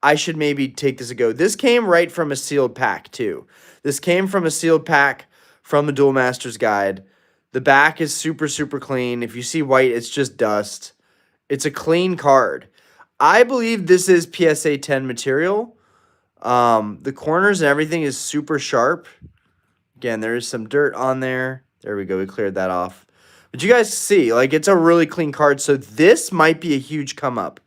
I should maybe take this a go. This came right from a sealed pack, too. This came from a sealed pack from the Duel Master's Guide. The back is super, super clean. If you see white, it's just dust. It's a clean card. I believe this is PSA 10 material. The corners and everything is super sharp. Again, there is some dirt on there. There we go. We cleared that off. But you guys see, like, it's a really clean card. So this might be a huge come up.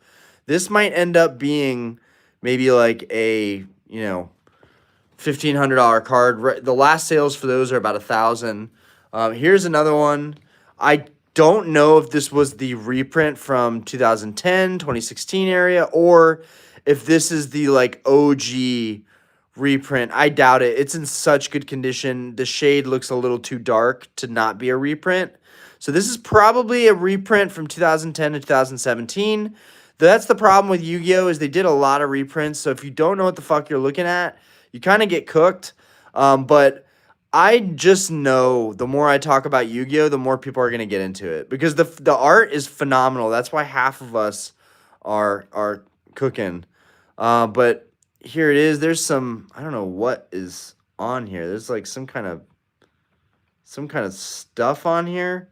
This might end up being maybe like a, $1,500 card. The last sales for those are about $1,000. Here's another one. I don't know if this was the reprint from 2010, 2016 area, or if this is the like OG reprint. I doubt it. It's in such good condition. The shade looks a little too dark to not be a reprint. So this is probably a reprint from 2010 to 2017. That's the problem with Yu-Gi-Oh! Is they did a lot of reprints. So if you don't know what the fuck you're looking at, you kind of get cooked. But I just know the more I talk about Yu-Gi-Oh!, the more people are going to get into it. Because the art is phenomenal. That's why half of us are cooking. But here it is. There's some, I don't know what is on here. There's like some kind of stuff on here.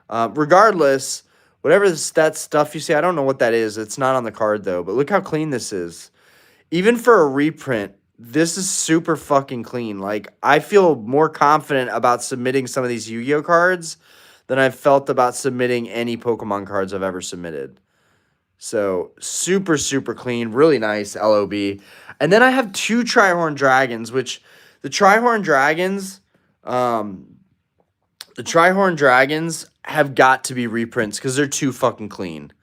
Regardless, whatever that stuff you see, I don't know what that is. It's not on the card though. But look how clean this is. Even for a reprint, this is super fucking clean. Like, I feel more confident about submitting some of these Yu-Gi-Oh cards than I've felt about submitting any Pokemon cards I've ever submitted. So, super, super clean. Really nice LOB. And then I have two Trihorn Dragons, which the Trihorn Dragons, have got to be reprints because they're too fucking clean.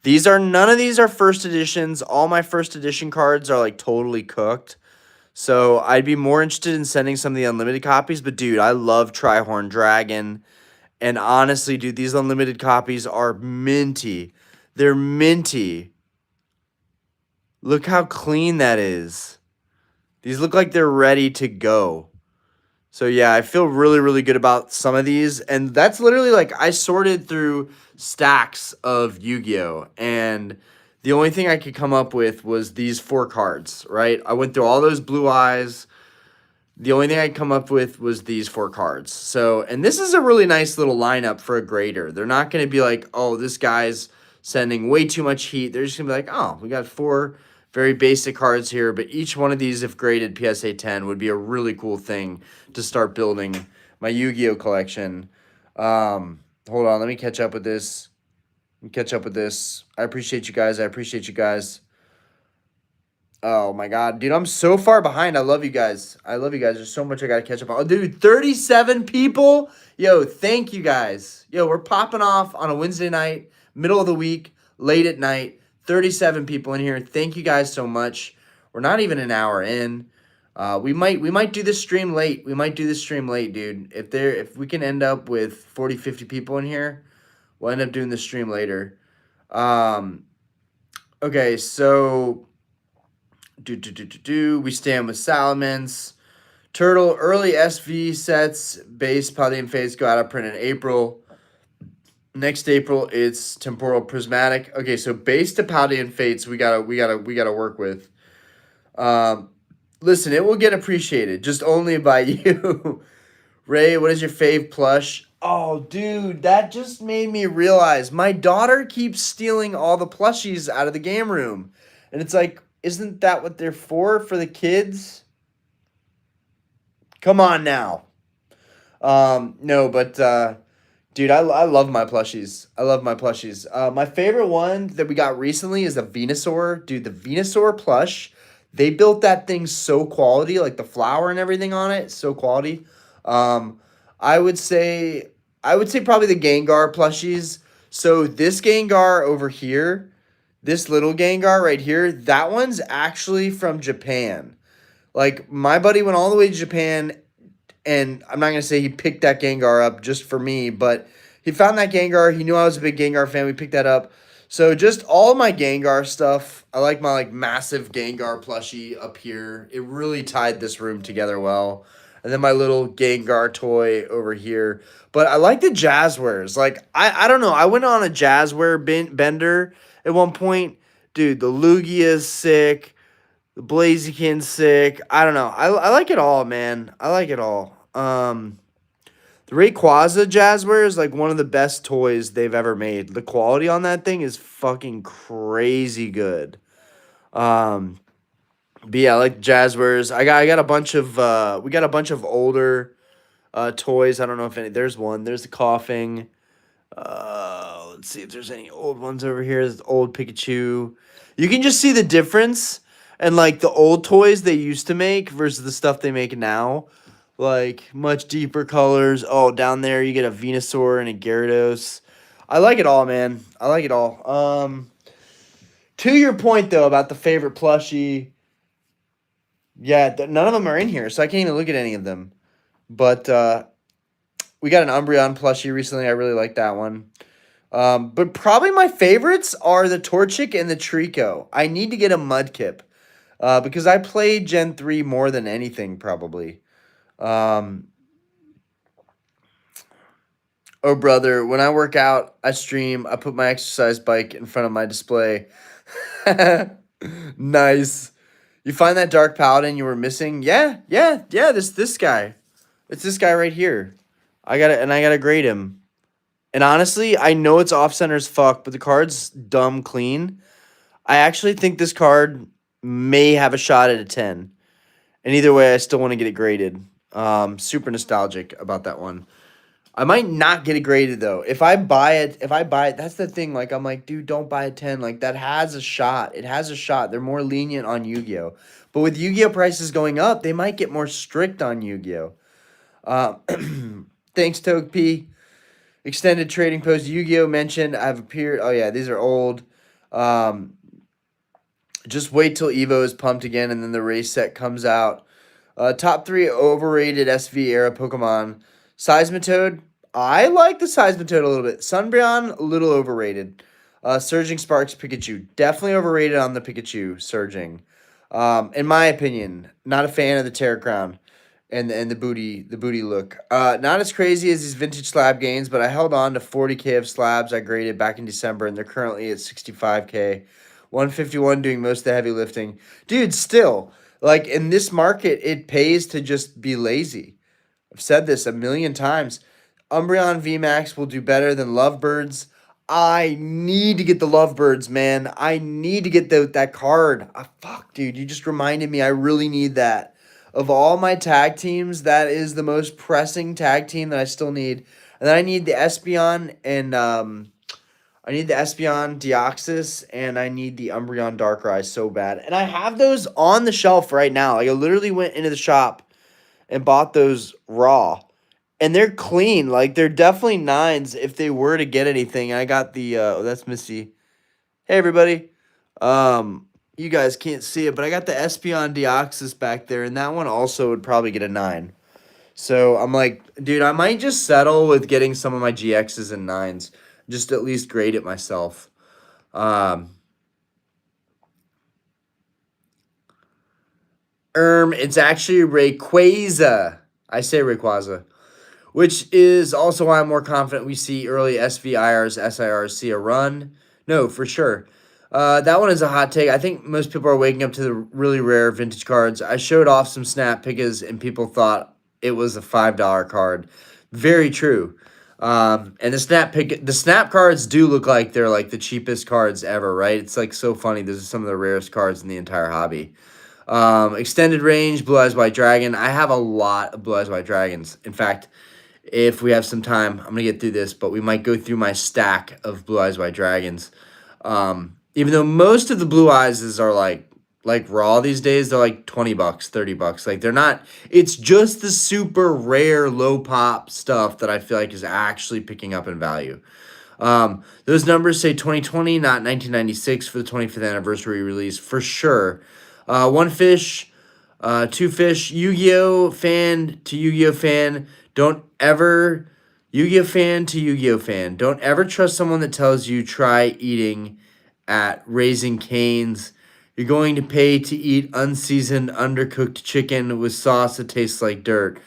None of these are first editions. All my first edition cards are like totally cooked. So I'd be more interested in sending some of the unlimited copies. But dude, I love Trihorn Dragon. And honestly, dude, these unlimited copies are minty. They're minty. Look how clean that is. These look like they're ready to go. So yeah, I feel really, really good about some of these. And that's literally like I sorted through stacks of Yu-Gi-Oh! And the only thing I could come up with was these 4 cards, right? I went through all those blue eyes. The only thing I could come up with was these 4 cards. So, and this is a really nice little lineup for a grader. They're not going to be like, oh, this guy's sending way too much heat. They're just going to be like, oh, we got 4 very basic cards here. But each one of these, if graded PSA 10, would be a really cool thing to start building my Yu-Gi-Oh collection. Hold on, let me catch up with this. I appreciate you guys. Oh my god, dude, I'm so far behind. I love you guys. There's so much I gotta catch up on. Oh, dude, 37 people. Yo, thank you guys. Yo, we're popping off on a Wednesday night, middle of the week, late at night. 37 people in here. Thank you guys so much. We're not even an hour in. We might do this stream late. Dude. If we can end up with 40, 50 people in here, we'll end up doing the stream later. Okay, so we stand with Salamence. Turtle, early SV sets, base Palladium Fates go out of print in April. Next April, it's Temporal Prismatic. Okay, so base to Palladium Fates, we gotta work with. Listen, it will get appreciated, just only by you. Ray, what is your fave plush? Oh, dude, that just made me realize my daughter keeps stealing all the plushies out of the game room. And it's like, isn't that what they're for the kids? Come on now. No, but dude, I love my plushies. My favorite one that we got recently is the Venusaur. Dude, the Venusaur plush, they built that thing so quality, like the flower and everything on it, so quality. I would say probably the Gengar plushies. So this Gengar over here, this little Gengar right here, that one's actually from Japan. Like, my buddy went all the way to Japan, and I'm not going to say he picked that Gengar up just for me, but he found that Gengar. He knew I was a big Gengar fan. We picked that up. So just all my Gengar stuff. I like my massive Gengar plushie up here. It really tied this room together well. And then my little Gengar toy over here. But I like the Jazzwares. Like, I don't know. I went on a Jazzware bender at one point. Dude, the Lugia is sick. The Blaziken's sick. I don't know. I like it all, man. I like it all. The Rayquaza Jazzware is like one of the best toys they've ever made. The quality on that thing is fucking crazy good. But yeah, I like Jazzwares. I got a bunch of we got a bunch of older toys. I don't know if any. There's one. There's the coughing. Let's see if there's any old ones over here. There's the old Pikachu. You can just see the difference and like the old toys they used to make versus the stuff they make now. Like much deeper colors. Oh, down there you get a Venusaur and a Gyarados. I like it all, man. I like it all. To your point though about the favorite plushie. Yeah, none of them are in here, so I can't even look at any of them. But we got an Umbreon plushie recently. I really like that one. But probably my favorites are the Torchic and the Trico. I need to get a Mudkip because I played Gen 3 more than anything, probably. Oh, brother, when I work out, I stream. I put my exercise bike in front of my display. Nice. You find that Dark Paladin you were missing? Yeah. This guy. It's this guy right here. I gotta grade him. And honestly, I know it's off center as fuck, but the card's dumb clean. I actually think this card may have a shot at a 10. And either way, I still want to get it graded. Super nostalgic about that one. I might not get it graded though. If I buy it, that's the thing. Like, I'm like, dude, don't buy a 10. Like, that has a shot. It has a shot. They're more lenient on Yu-Gi-Oh. But with Yu-Gi-Oh prices going up, they might get more strict on Yu-Gi-Oh. Thanks, Toge P. Extended trading post. Yu-Gi-Oh mentioned. I've appeared. Oh yeah, these are old. Just wait till Evo is pumped again, and then the race set comes out. Top 3 overrated SV era Pokemon. Seismitoad, I like the Seismitoad a little bit. Sunbreon, a little overrated. Surging Sparks Pikachu, definitely overrated on the Pikachu Surging. In my opinion, not a fan of the Terra Crown. and the booty look. Not as crazy as these vintage slab gains, but I held on to 40K of slabs I graded back in December, and they're currently at 65K. 151 doing most of the heavy lifting. Dude, still, like in this market, it pays to just be lazy. I've said this a million times. Umbreon VMAX will do better than Lovebirds. I need to get the Lovebirds, man. I need to get that card. Fuck, dude, you just reminded me. I really need that. Of all my tag teams, that is the most pressing tag team that I still need. And then I need the Espeon and I need the Espeon Deoxys and I need the Umbreon Darkrai so bad. And I have those on the shelf right now. Like I literally went into the shop and bought those raw. And they're clean. Like they're definitely nines if they were to get anything. I got the oh, that's Missy. Hey everybody. You guys can't see it, but I got the Espeon Deoxys back there, and that one also would probably get a 9. So I'm like, dude, I might just settle with getting some of my GXs and 9s. Just at least grade it myself. It's actually Rayquaza. I say Rayquaza. Which is also why I'm more confident we see early SVIRs, SIRs see a run. No, for sure. That one is a hot take. I think most people are waking up to the really rare vintage cards. I showed off some snap pickers, and people thought it was a $5 card. Very true. And the snap cards do look like they're like the cheapest cards ever, right? It's like so funny. Those are some of the rarest cards in the entire hobby. Extended range, Blue Eyes White Dragon. I have a lot of Blue Eyes White Dragons. In fact, if we have some time, I'm going to get through this, but we might go through my stack of Blue Eyes White Dragons. Even though most of the Blue Eyes are like raw these days, they're like $20, $30. Like they're not, it's just the super rare low pop stuff that I feel like is actually picking up in value. Those numbers say 2020, not 1996 for the 25th anniversary release for sure. One fish, two fish, Yu-Gi-Oh fan to Yu-Gi-Oh fan. Yu-Gi-Oh fan to Yu-Gi-Oh fan. Don't ever trust someone that tells you try eating at Raising Cane's. You're going to pay to eat unseasoned, undercooked chicken with sauce that tastes like dirt.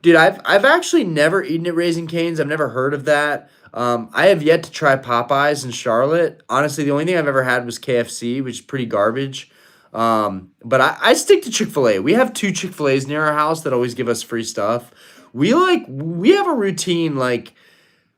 Dude, I've actually never eaten at Raising Cane's. I've never heard of that. I have yet to try Popeyes in Charlotte. Honestly, the only thing I've ever had was KFC, which is pretty garbage. But I stick to Chick-fil-A. We have 2 Chick-fil-A's near our house that always give us free stuff. We have a routine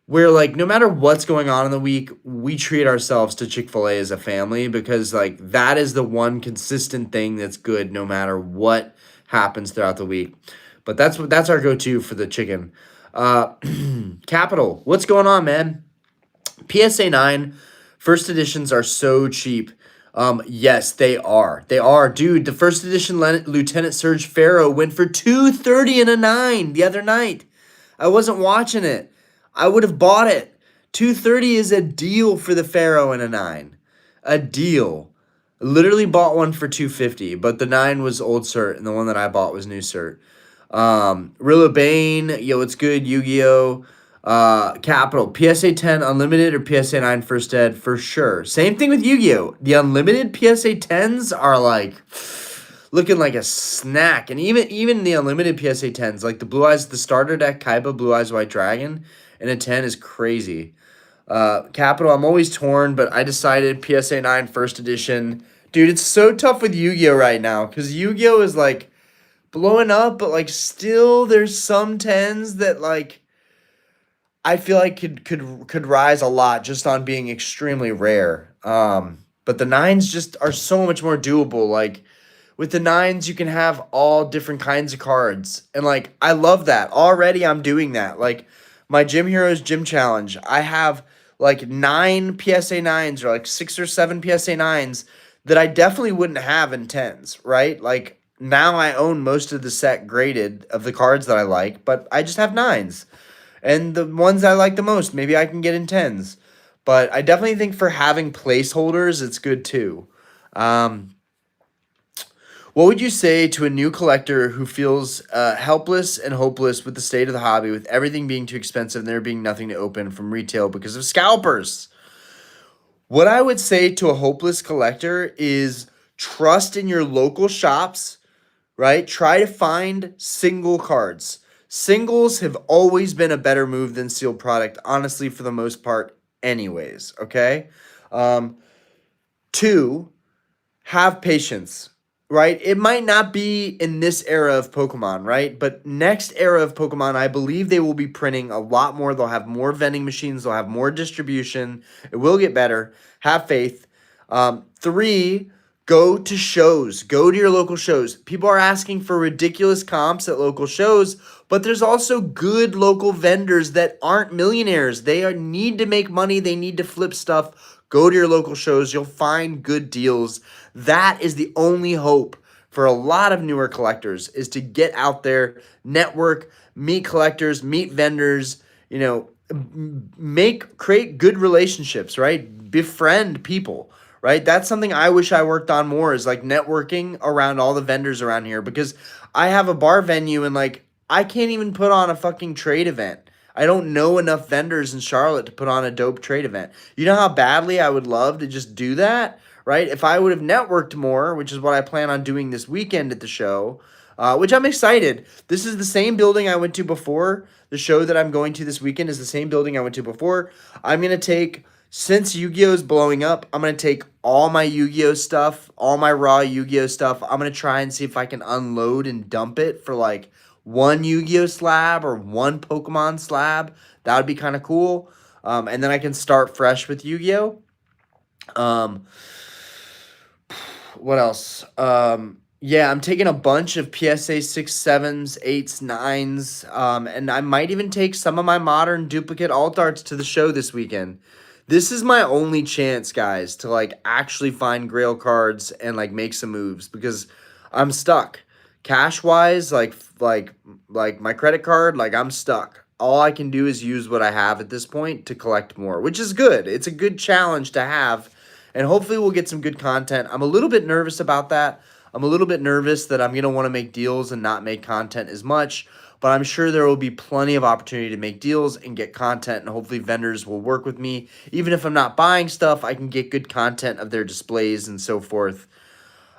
where no matter what's going on in the week, we treat ourselves to Chick-fil-A as a family because that is the one consistent thing that's good no matter what happens throughout the week. But that's our go-to for the chicken. Capital, what's going on, man? PSA 9 first editions are so cheap. Yes, they are. They are. Dude, the first edition Lieutenant Surge Pharaoh went for $230 and a 9 the other night. I wasn't watching it. I would have bought it. $230 is a deal for the Pharaoh and a 9. A deal. Literally bought one for $250, but the 9 was old cert, and the one that I bought was new cert. Rilla Bane, yo, it's good. Yu-Gi-Oh! Capital, PSA 10 Unlimited or PSA 9 First Ed for sure. Same thing with Yu-Gi-Oh! The Unlimited PSA 10s are looking like a snack. And even the Unlimited PSA 10s, like the starter deck Kaiba Blue Eyes White Dragon and a 10 is crazy. Capital, I'm always torn, but I decided PSA 9 First Edition. Dude, it's so tough with Yu-Gi-Oh! Right now because Yu-Gi-Oh! Is blowing up, but still there's some 10s that I feel like could rise a lot just on being extremely rare. But the 9s just are so much more doable. With the 9s, you can have all different kinds of cards. And I love that. Already I'm doing that. My Gym Heroes Gym Challenge, I have 9 PSA 9s or 6 or 7 PSA 9s that I definitely wouldn't have in 10s, right? Now I own most of the set graded of the cards that I like, but I just have 9s. And the ones I like the most, maybe I can get in 10s. But I definitely think for having placeholders, it's good too. What would you say to a new collector who feels helpless and hopeless with the state of the hobby, with everything being too expensive and there being nothing to open from retail because of scalpers? What I would say to a hopeless collector is trust in your local shops right? Try to find single cards. Singles have always been a better move than sealed product, honestly, for the most part, anyways, okay? Um, Two, have patience, right? It might not be in this era of Pokemon, right? But next era of Pokemon, I believe they will be printing a lot more. They'll have more vending machines, they'll have more distribution. It will get better. Have faith. Three, go to shows. Go to your local shows. People are asking for ridiculous comps at local shows, but there's also good local vendors that aren't millionaires. Need to make money, they need to flip stuff. Go to your local shows. You'll find good deals. That is the only hope for a lot of newer collectors, is to get out there, network, meet collectors, meet vendors, create good relationships, right? Befriend people, right? That's something I wish I worked on more, is like networking around all the vendors around here, because I have a bar venue and like I can't even put on a fucking trade event. I don't know enough vendors in Charlotte to put on a dope trade event. You know how badly I would love to just do that, right? If I would have networked more, which is what I plan on doing this weekend at the show, which I'm excited. This is the same building I went to before. The show that I'm going to this weekend is the same building I went to before. I'm going to take, since Yu-Gi-Oh is blowing up, I'm going to take all my Yu-Gi-Oh stuff, all my raw Yu-Gi-Oh stuff. I'm going to try and see if I can unload and dump it for like one Yu-Gi-Oh slab or one Pokemon slab. That would be kind of cool. And then I can start fresh with Yu-Gi-Oh. What else? Yeah, I'm taking a bunch of PSA 6, 7s, 8s, 9s, and I might even take some of my modern duplicate alt arts to the show this weekend. This is my only chance, guys, to like actually find Grail cards and like make some moves, because I'm stuck. Cash wise, like my credit card, like I'm stuck. All I can do is use what I have at this point to collect more, which is good. It's a good challenge to have, and hopefully we'll get some good content. I'm a little bit nervous about that. I'm a little bit nervous that I'm going to want to make deals and not make content as much, but I'm sure there will be plenty of opportunity to make deals and get content, and hopefully vendors will work with me. Even if I'm not buying stuff, I can get good content of their displays and so forth.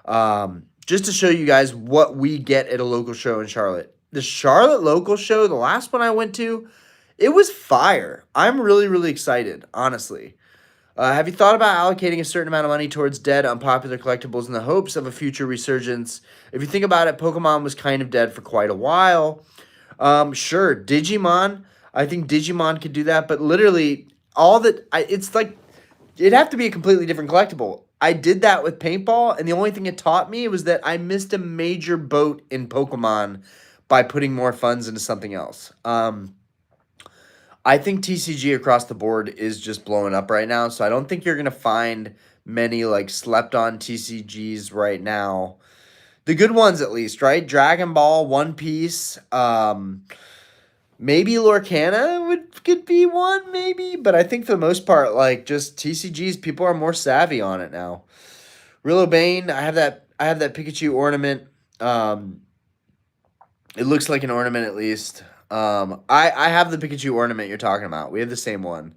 Just to show you guys what we get at a local show in Charlotte. The Charlotte local show, the last one I went to, it was fire. I'm really, really excited, honestly. Have you thought about allocating a certain amount of money towards dead, unpopular collectibles in the hopes of a future resurgence? If you think about it, Pokemon was kind of dead for quite a while. Sure, Digimon. I think Digimon could do that, but literally, it's like, it'd have to be a completely different collectible. I did that with paintball, and the only thing it taught me was that I missed a major boat in Pokemon by putting more funds into something else. I think TCG across the board is just blowing up right now, so I don't think you're going to find many like slept on TCGs right now. The good ones, at least, right? Dragon Ball, One Piece, maybe Lorcana could be one, maybe, but I think for the most part, like just TCGs, people are more savvy on it now. Real Bane, I have that Pikachu ornament. It looks like an ornament at least. I have the Pikachu ornament you're talking about. We have the same one.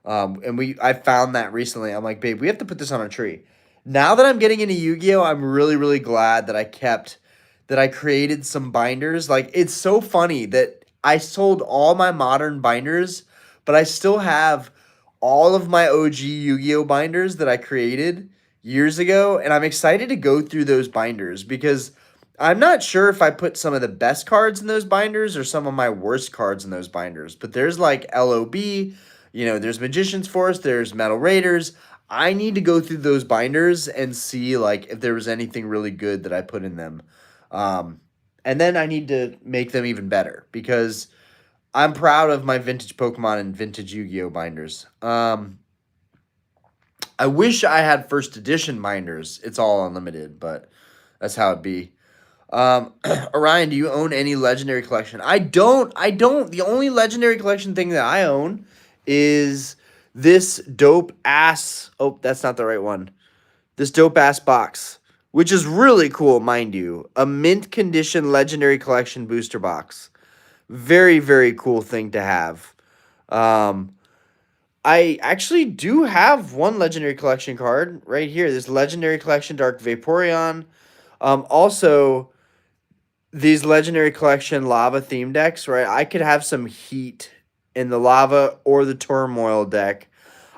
And I found that recently. I'm like, babe, we have to put this on a tree. Now that I'm getting into Yu-Gi-Oh, I'm really, really glad that I created some binders. Like, it's so funny that I sold all my modern binders, but I still have all of my OG Yu-Gi-Oh binders that I created years ago, and I'm excited to go through those binders because I'm not sure if I put some of the best cards in those binders or some of my worst cards in those binders, but there's like LOB, there's Magician's Force, there's Metal Raiders. I need to go through those binders and see like if there was anything really good that I put in them. And then I need to make them even better because I'm proud of my vintage Pokemon and vintage Yu-Gi-Oh binders. I wish I had first edition binders. It's all unlimited, but that's how it be. Orion, do you own any legendary collection? I don't. The only legendary collection thing that I own is this dope ass. Oh, that's not the right one. This dope ass box, which is really cool, mind you. A mint condition legendary collection booster box. Very, very cool thing to have. I actually do have one legendary collection card right here. This legendary collection Dark Vaporeon. Also, these legendary collection lava theme decks, right? I could have some heat in the lava or the turmoil deck.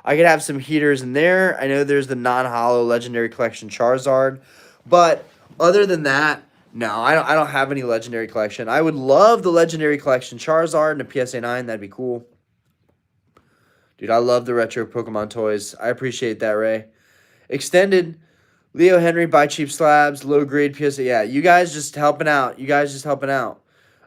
I could have some heaters in there. I know there's the non-hollow legendary collection Charizard, but other than that, no, I don't have any legendary collection. I would love the legendary collection Charizard and a PSA 9. That'd be cool. Dude, I love the retro Pokemon toys. I appreciate that, Ray. Extended Leo Henry buy cheap slabs, low grade PSA. Yeah, you guys just helping out. You guys just helping out.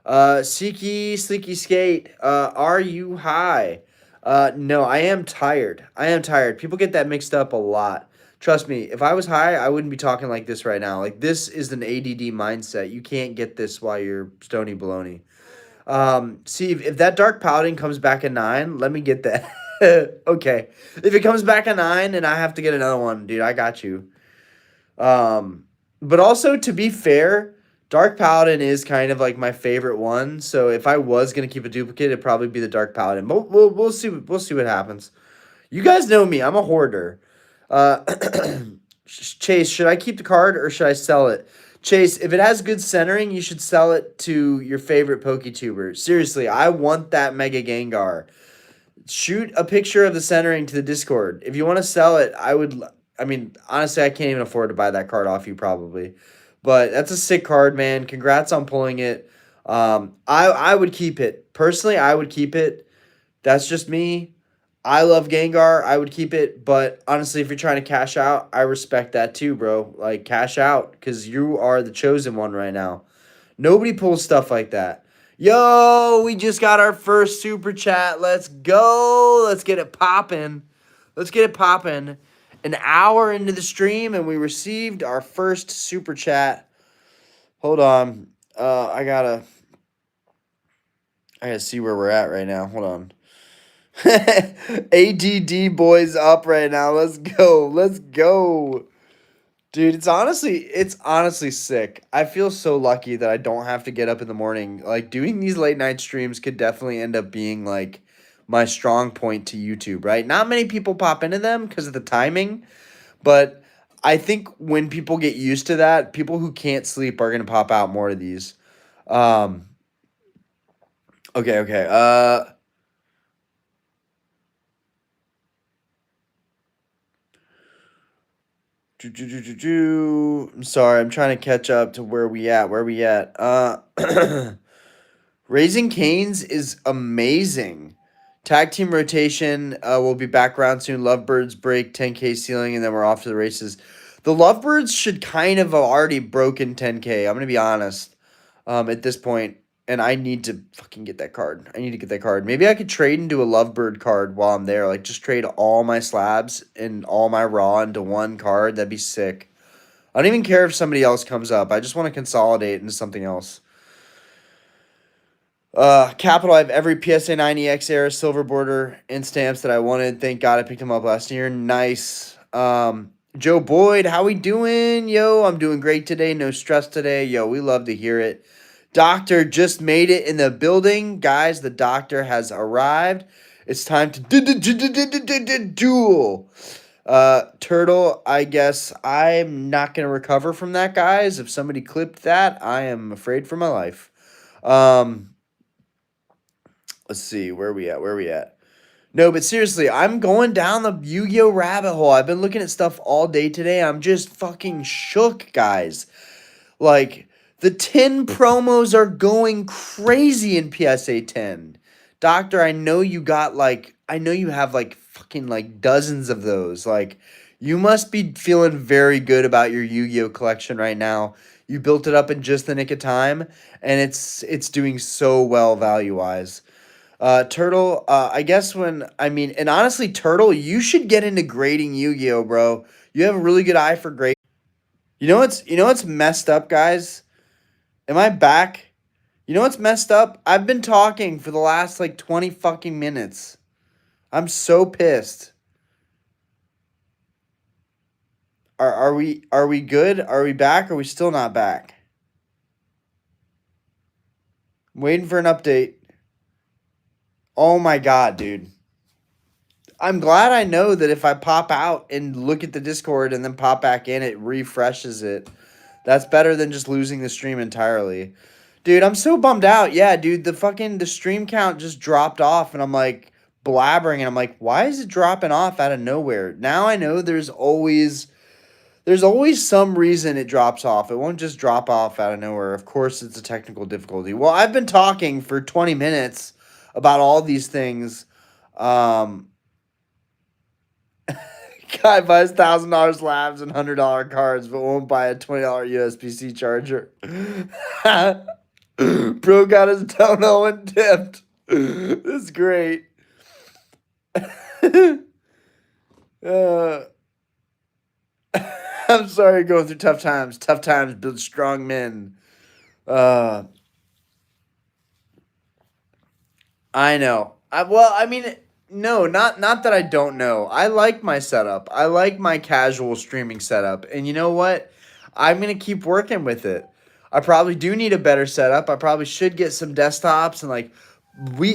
Seeky Sleeky Skate. Are you high? No, I am tired. I am tired. People get that mixed up a lot. Trust me, if I was high, I wouldn't be talking like this right now. Like, this is an ADD mindset. You can't get this while you're stony baloney. See, if that Dark Paladin comes back at 9, let me get that. Okay. If it comes back at 9 and I have to get another one, dude, I got you. But also, to be fair, Dark Paladin is kind of like my favorite one. So if I was gonna keep a duplicate, it'd probably be the Dark Paladin. But we'll see what happens. You guys know me. I'm a hoarder. Uh, Chase, should I keep the card or should I sell it? Chase, if it has good centering, you should sell it to your favorite PokeTuber. Seriously, I want that Mega Gengar. Shoot a picture of the centering to the Discord. If you want to sell it, I mean, honestly, I can't even afford to buy that card off you probably. But that's a sick card, man. Congrats on pulling it. I would keep it. Personally, I would keep it. That's just me. I love Gengar. I would keep it, but honestly, if you're trying to cash out, I respect that too, bro. Like, cash out because you are the chosen one right now. Nobody pulls stuff like that. Yo, we just got our first super chat. Let's go. Let's get it popping. Let's get it popping. An hour into the stream, and we received our first super chat. Hold on. I gotta see where we're at right now. Hold on. ADD boys up right now. Let's go. Let's go. Dude, it's honestly sick. I feel so lucky that I don't have to get up in the morning. Like, doing these late night streams could definitely end up being like my strong point to YouTube, right? Not many people pop into them because of the timing, but I think when people get used to that, people who can't sleep are gonna pop out more of these. Um, okay. I'm sorry, I'm trying to catch up to where we at. Where we at? Raising Canes is amazing. Tag team rotation. We'll be back around soon. Lovebirds break 10K ceiling, and then we're off to the races. The Lovebirds should kind of have already broken 10K. I'm gonna be honest. At this point, and I need to fucking get that card. I need to get that card. Maybe I could trade into a Lovebird card while I'm there. Like, just trade all my slabs and all my raw into one card. That'd be sick. I don't even care if somebody else comes up. I just want to consolidate into something else. Capital, I have every PSA 9EX era silver border and stamps that I wanted. Thank God I picked them up last year. Nice. Joe Boyd, how we doing? Yo, I'm doing great today. No stress today. Yo, we love to hear it. Doctor just made it in the building. Guys, the doctor has arrived. It's time to duel. Turtle, I guess I'm not going to recover from that, guys. If somebody clipped that, I am afraid for my life. Let's see. Where are we at? No, but seriously, I'm going down the Yu-Gi-Oh rabbit hole. I've been looking at stuff all day today. I'm just fucking shook, guys. Like, the 10 promos are going crazy in PSA 10. Doctor, I know you have like fucking like dozens of those. Like, you must be feeling very good about your Yu-Gi-Oh collection right now. You built it up in just the nick of time, and it's doing so well value-wise. Turtle, I guess and honestly, Turtle, you should get into grading Yu-Gi-Oh, bro. You have a really good eye for grade. You know what's messed up, guys? Am I back? You know what's messed up? I've been talking for the last like 20 fucking minutes. I'm so pissed. Are we good? Are we back? Are we still not back? I'm waiting for an update. Oh my god, dude. I'm glad I know that if I pop out and look at the Discord and then pop back in, it refreshes it. That's better than just losing the stream entirely. Dude, I'm so bummed out. Yeah, dude, the stream count just dropped off and I'm like blabbering and I'm like, why is it dropping off out of nowhere? Now I know there's always some reason it drops off. It won't just drop off out of nowhere. Of course, it's a technical difficulty. Well, I've been talking for 20 minutes about all these things. Um, Guy buys $1,000 labs and $100 cards, but won't buy a $20 USB-C charger. Bro got his dono and tipped. That's great. uh, I'm sorry, going through tough times. Tough times build strong men. Uh, I know. I mean, no, not that I don't know. I like my setup. I like my casual streaming setup. And you know what? I'm gonna keep working with it. I probably do need a better setup. I probably should get some desktops and like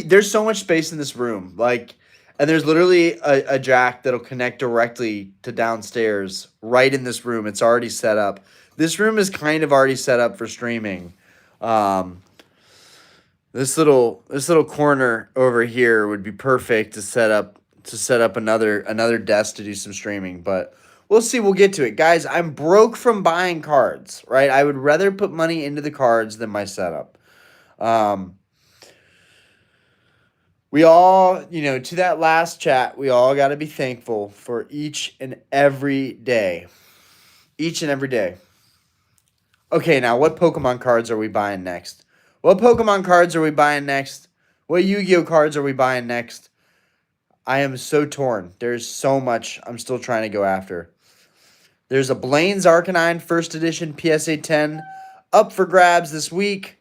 there's so much space in this room. Like and there's literally a jack that'll connect directly to downstairs right in this room. It's already set up. This room is kind of already set up for streaming. Um, this little corner over here would be perfect to set up another desk to do some streaming, but we'll see. We'll get to it, guys. I'm broke from buying cards. Right, I would rather put money into the cards than my setup. Um, we all, to that last chat, we all got to be thankful for each and every day. Each and every day. Okay, now what Pokemon cards are we buying next? What Pokemon cards are we buying next? What Yu-Gi-Oh cards are we buying next? I am so torn. There's so much I'm still trying to go after. There's a Blaine's Arcanine First Edition PSA 10 up for grabs this week.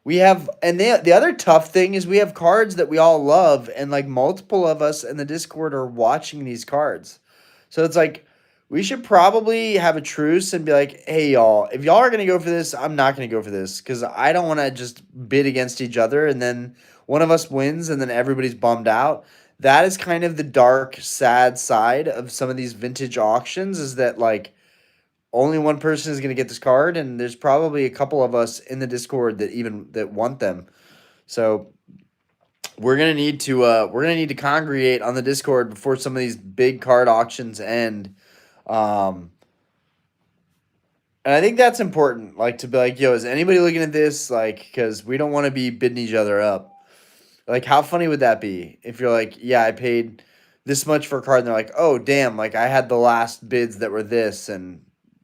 We have, and the other tough thing is we have cards that we all love, and like multiple of us in the Discord are watching these cards. So it's like, we should probably have a truce and be like, hey, y'all, if y'all are going to go for this, I'm not going to go for this because I don't want to just bid against each other and then one of us wins and then everybody's bummed out. That is kind of the dark, sad side of some of these vintage auctions is that, like, only one person is going to get this card, and there's probably a couple of us in the Discord that want them. So we're gonna need to congregate on the Discord before some of these big card auctions end. Um, and I think that's important, like to be like, yo, is anybody looking at this? Like, because we don't want to be bidding each other up. Like, how funny would that be if you're like, yeah, I paid this much for a card, and they're like, oh, damn, like I had the last bids that were this, and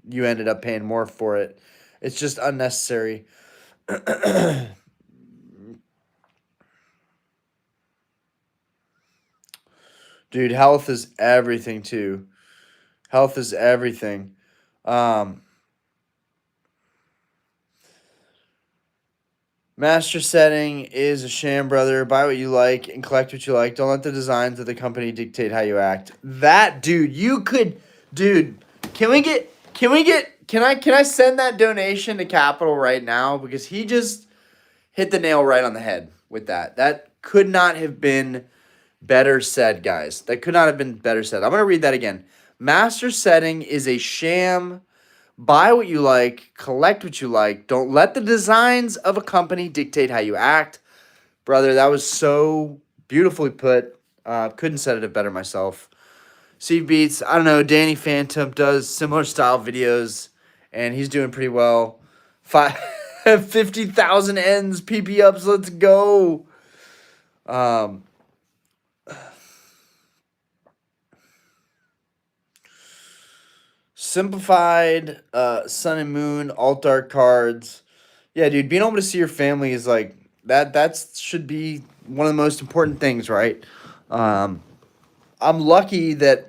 you ended up paying more for it. It's just unnecessary. Dude, health is everything too. Health is everything. Um, Master setting is a sham, brother. Buy what you like and collect what you like. Don't let the designs of the company dictate how you act. That dude, dude, can I send that donation to Capital right now? Because he just hit the nail right on the head with that. That could not have been better said, guys. That could not have been better said. I'm going to read that again. Master setting is a sham. Buy what you like, collect what you like. Don't let the designs of a company dictate how you act. Brother, that was so beautifully put. Couldn't said it better myself. Steve Beats, I don't know, Danny Phantom does similar style videos, and he's doing pretty well. 50,000 ends, PP ups, let's go. Um, Simplified, Sun and Moon, alt art cards. Yeah, dude, being able to see your family is like that should be one of the most important things, right? Um, I'm lucky that,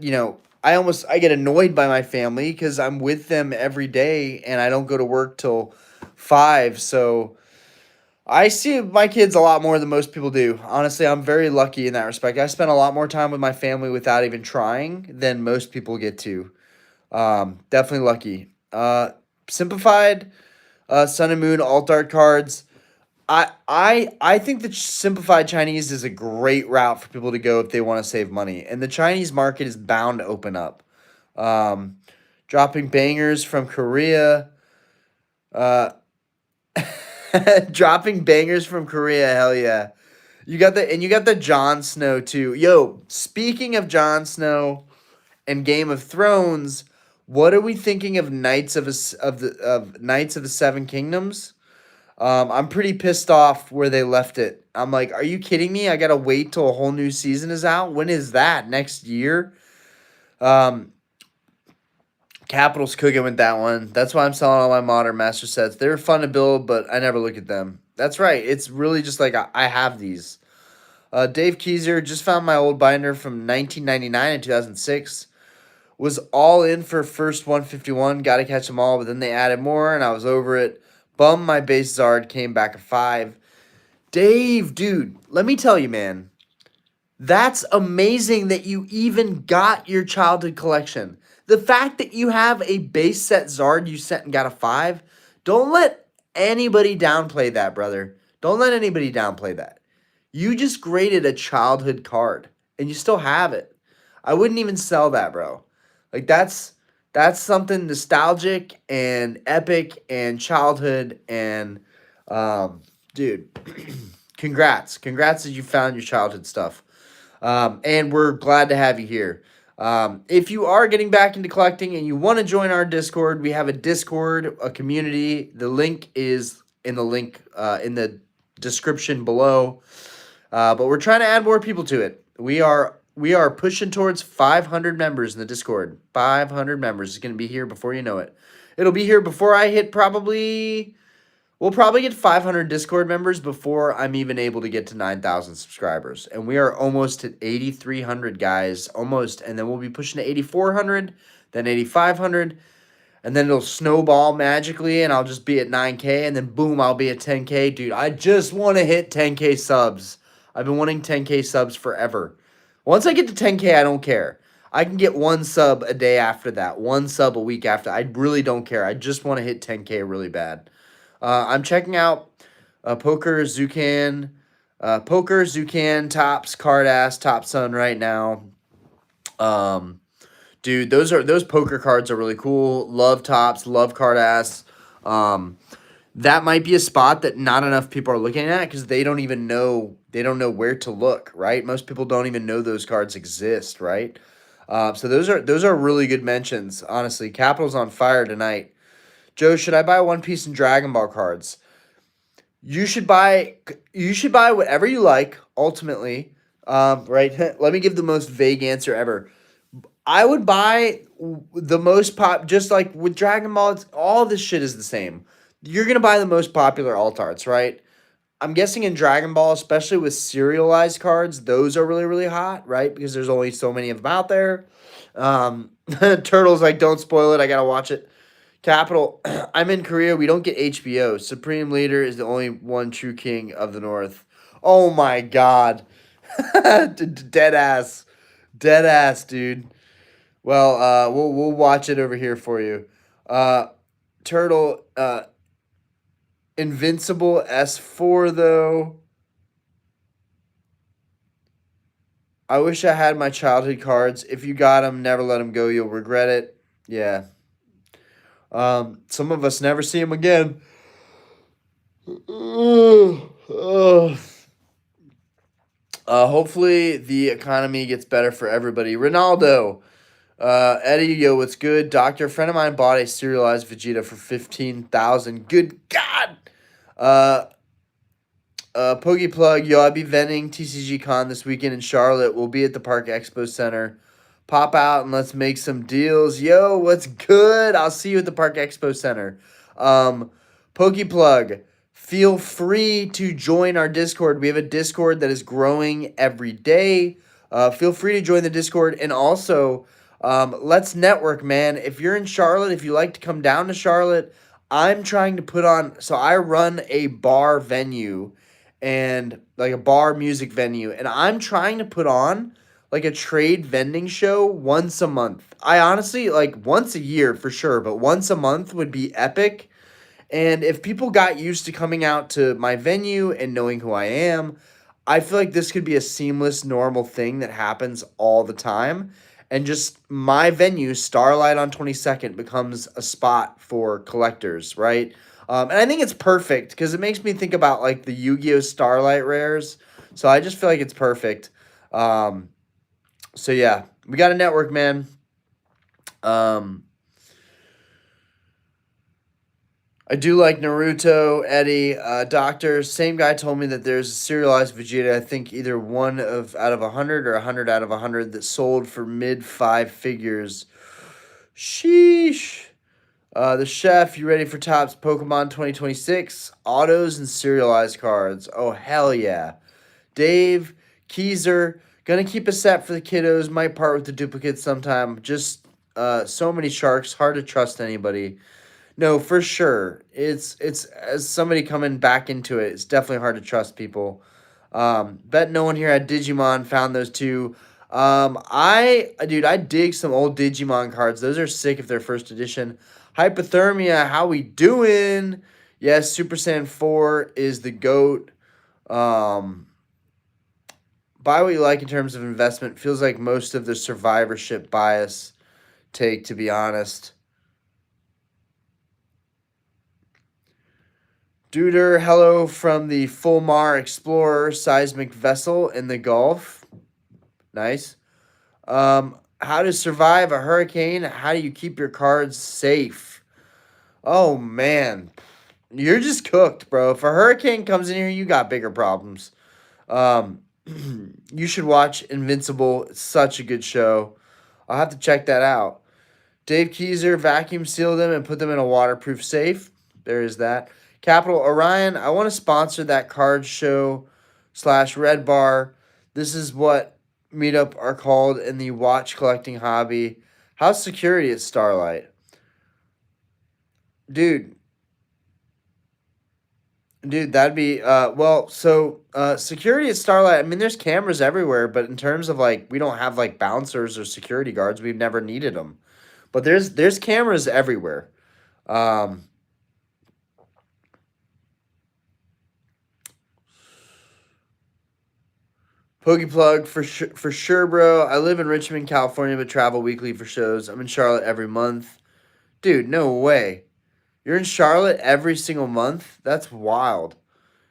I get annoyed by my family because I'm with them every day and I don't go to work till 5. So I see my kids a lot more than most people do. Honestly, I'm very lucky in that respect. I spend a lot more time with my family without even trying than most people get to. Definitely lucky. Simplified, Sun and Moon alt art cards. I think the simplified Chinese is a great route for people to go if they want to save money, and the Chinese market is bound to open up. Um, Dropping bangers from Korea. Uh, Dropping bangers from Korea, hell yeah. You got the Jon Snow too. Yo, speaking of Jon Snow and Game of Thrones, what are we thinking of Knights of the Seven Kingdoms? I'm pretty pissed off where they left it. I'm like, are you kidding me? I gotta wait till a whole new season is out. When is that? Next year? Um, Capital's cooking with that one. That's why I'm selling all my Modern Master sets. They're fun to build, but I never look at them. That's right. It's really just like I have these. Dave Keyser just found my old binder from 1999 and 2006. Was all in for first 151. Got to catch them all, but then they added more, and I was over it. Bum my base Zard came back a 5. Dave, dude, let me tell you, man. That's amazing that you even got your childhood collection. The fact that you have a base set Zard you sent and got a 5, don't let anybody downplay that, brother. Don't let anybody downplay that. You just graded a childhood card, and you still have it. I wouldn't even sell that, bro. Like that's something nostalgic and epic and childhood and dude, congrats that you found your childhood stuff. And we're glad to have you here. If you are getting back into collecting and you want to join our Discord, we have a Discord, a community. The link is in the description below. But we're trying to add more people to it. We are pushing towards 500 members in the Discord. 500 members is going to be here before you know it. It'll be here before I hit we'll probably get 500 Discord members before I'm even able to get to 9,000 subscribers. And we are almost at 8,300, guys. Almost. And then we'll be pushing to 8,400, then 8,500. And then it'll snowball magically, and I'll just be at 9K. And then, boom, I'll be at 10K. Dude, I just want to hit 10K subs. I've been wanting 10K subs forever. Once I get to 10K, I don't care. I can get one sub a day after that, one sub a week after. I really don't care. I just want to hit 10K really bad. I'm checking out Poker, Zucan, Tops, Cardass, Top Sun right now. Dude, those poker cards are really cool. Love Tops, love Cardass. That might be a spot that not enough people are looking at because they don't know where to look, right? Most people don't even know those cards exist, right? So those are really good mentions, honestly. Capital's on fire tonight. Joe, should I buy One Piece and Dragon Ball cards? You should buy whatever you like, ultimately. Right? Let me give the most vague answer ever. I would buy the most just like with Dragon Ball, all this shit is the same. You're going to buy the most popular alt arts, right? I'm guessing in Dragon Ball, especially with serialized cards, those are really, really hot, right? Because there's only so many of them out there. Turtle's like, don't spoil it. I got to watch it. Capital, I'm in Korea. We don't get HBO. Supreme Leader is the only one true king of the North. Oh, my God. Dead ass. Dead ass, dude. Well, we'll watch it over here for you. Turtle, Invincible S4 though. I wish I had my childhood cards. If you got them, never let them go. You'll regret it. Yeah. Some of us never see them again. Hopefully the economy gets better for everybody. Ronaldo. Eddie, yo, what's good? Doctor, a friend of mine bought a serialized Vegeta for 15,000. Good God. Pokey Plug, yo, I'll be vending TCG Con this weekend in Charlotte. We'll be at the Park Expo Center. Pop out and let's make some deals. Yo, what's good? I'll see you at the Park Expo Center. Pokey Plug, feel free to join our Discord. We have a Discord that is growing every day. Feel free to join the Discord. And also, let's network, man. If you're in Charlotte, if you like to come down to Charlotte, I'm trying to put on, so I run a bar venue and like a bar music venue, and I'm trying to put on like a trade vending show once a month. I honestly, like once a year for sure, but once a month would be epic. And if people got used to coming out to my venue and knowing who I am, I feel like this could be a seamless, normal thing that happens all the time. And just my venue, Starlight on 22nd, becomes a spot for collectors, right? And I think it's perfect because it makes me think about like the Yu-Gi-Oh Starlight rares. So I just feel like it's perfect. Um, so yeah, we got a network, man. Um, I do like Naruto, Eddie, Doctor. Same guy told me that there's a serialized Vegeta. I think either one of out of 100 or 100 out of 100 that sold for mid five figures. Sheesh. The chef, you ready for Topps Pokemon 2026? Autos and serialized cards. Oh, hell yeah. Dave, Keezer, gonna keep a set for the kiddos. Might part with the duplicates sometime. Just so many sharks. Hard to trust anybody. No, for sure. It's as somebody coming back into it, it's definitely hard to trust people. Bet no one here had Digimon found those two. I dig some old Digimon cards. Those are sick if they're first edition. Hypothermia, how we doing? Yes, Super Saiyan 4 is the GOAT. Um, buy what you like in terms of investment. Feels like most of the survivorship bias take, to be honest. Duder, hello from the Fulmar Explorer seismic vessel in the Gulf. Nice. How to survive a hurricane? How do you keep your cards safe? Oh man, you're just cooked, bro. If a hurricane comes in here, you got bigger problems. Um, you should watch Invincible. It's such a good show. I'll have to check that out. Dave Keyser vacuum sealed them and put them in a waterproof safe. There is that. Capital Orion, I want to sponsor that card show / Red Bar. This is what meetup are called in the watch collecting hobby. How's security at Starlight? Dude, that'd be security at Starlight. I mean, there's cameras everywhere, but in terms of like, we don't have like bouncers or security guards. We've never needed them, but there's cameras everywhere. Um, Pokey plug for sure, bro. I live in Richmond, California, but travel weekly for shows. I'm in Charlotte every month. Dude, no way. You're in Charlotte every single month? That's wild.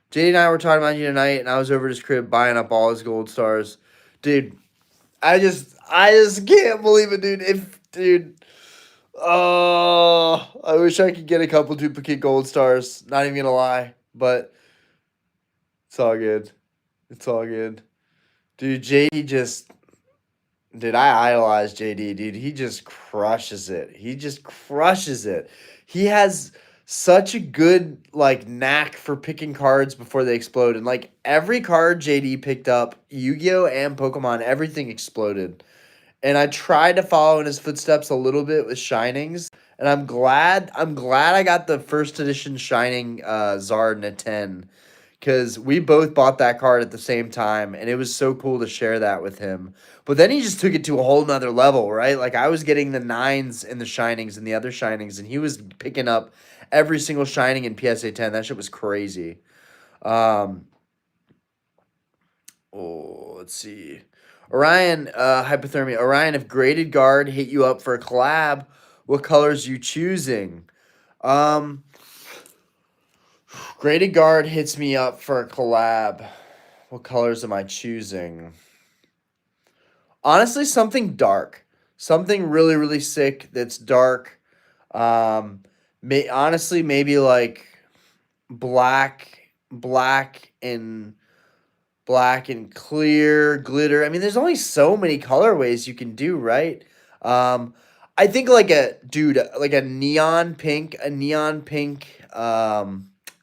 JD and I were talking about you tonight, and I was over at his crib buying up all his gold stars. Dude, I just can't believe it, dude. Oh, I wish I could get a couple duplicate gold stars. Not even gonna lie, but it's all good. It's all good. Dude, I idolize JD, dude. He just crushes it. He just crushes it. He has such a good like knack for picking cards before they explode. And like every card JD picked up, Yu-Gi-Oh and Pokemon, everything exploded. And I tried to follow in his footsteps a little bit with Shinings. And I'm glad I got the first edition Shining Zard in a 10. Because we both bought that card at the same time, and it was so cool to share that with him. But then he just took it to a whole nother level, right? Like I was getting the nines in the Shinings and the other Shinings, and he was picking up every single Shining in PSA 10. That shit was crazy. Um, let's see. Orion, hypothermia. Orion, if graded guard hit you up for a collab, what colors you choosing? Um, Graded guard hits me up for a collab. What colors am I choosing? Honestly, something dark. Something really, really sick that's dark. Honestly, maybe like black, and black and clear glitter. I mean, there's only so many colorways you can do, right? I think like like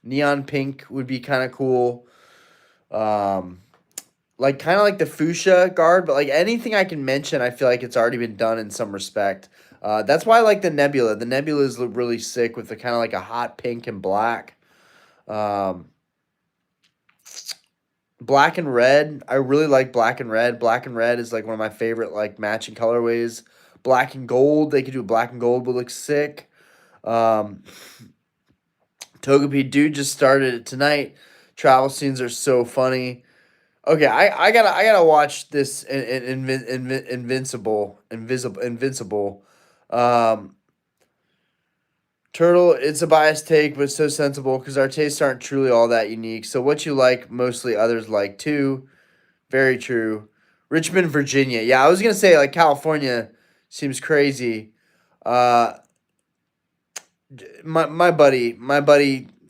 neon pink would be kind of cool. Um, like kind of like the fuchsia guard, but like anything I can mention, I feel like it's already been done in some respect. That's why I like the nebula. The nebulas look really sick with the kind of like a hot pink and black. Um, Black and red. I really like black and red. Black and red is like one of my favorite like matching colorways. Black and gold. They could do black and gold, would look sick. Um, Togepi dude just started it tonight. Travel scenes are so funny. Okay, I gotta watch this Invincible. Um, Turtle, it's a biased take, but so sensible because our tastes aren't truly all that unique. So what you like, mostly others like too. Very true. Richmond, Virginia. Yeah, I was gonna say like California seems crazy. Uh, my buddy.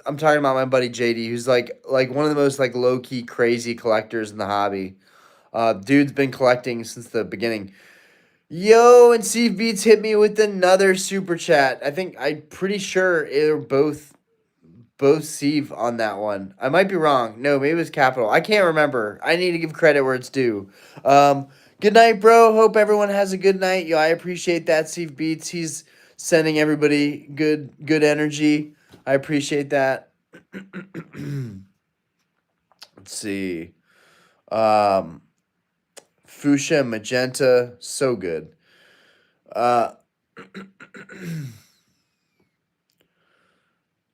I'm talking about my buddy JD, who's like one of the most like low key crazy collectors in the hobby. Dude's been collecting since the beginning. Yo, and Steve Beats hit me with another super chat. I'm pretty sure it were both Steve on that one. I might be wrong. No, maybe it was Capital. I can't remember. I need to give credit where it's due. Um, Good night, bro. Hope everyone has a good night. Yo, I appreciate that, Steve Beats. He's sending everybody good energy. I appreciate that. Let's see. Um, Fuchsia, magenta, so good. Uh,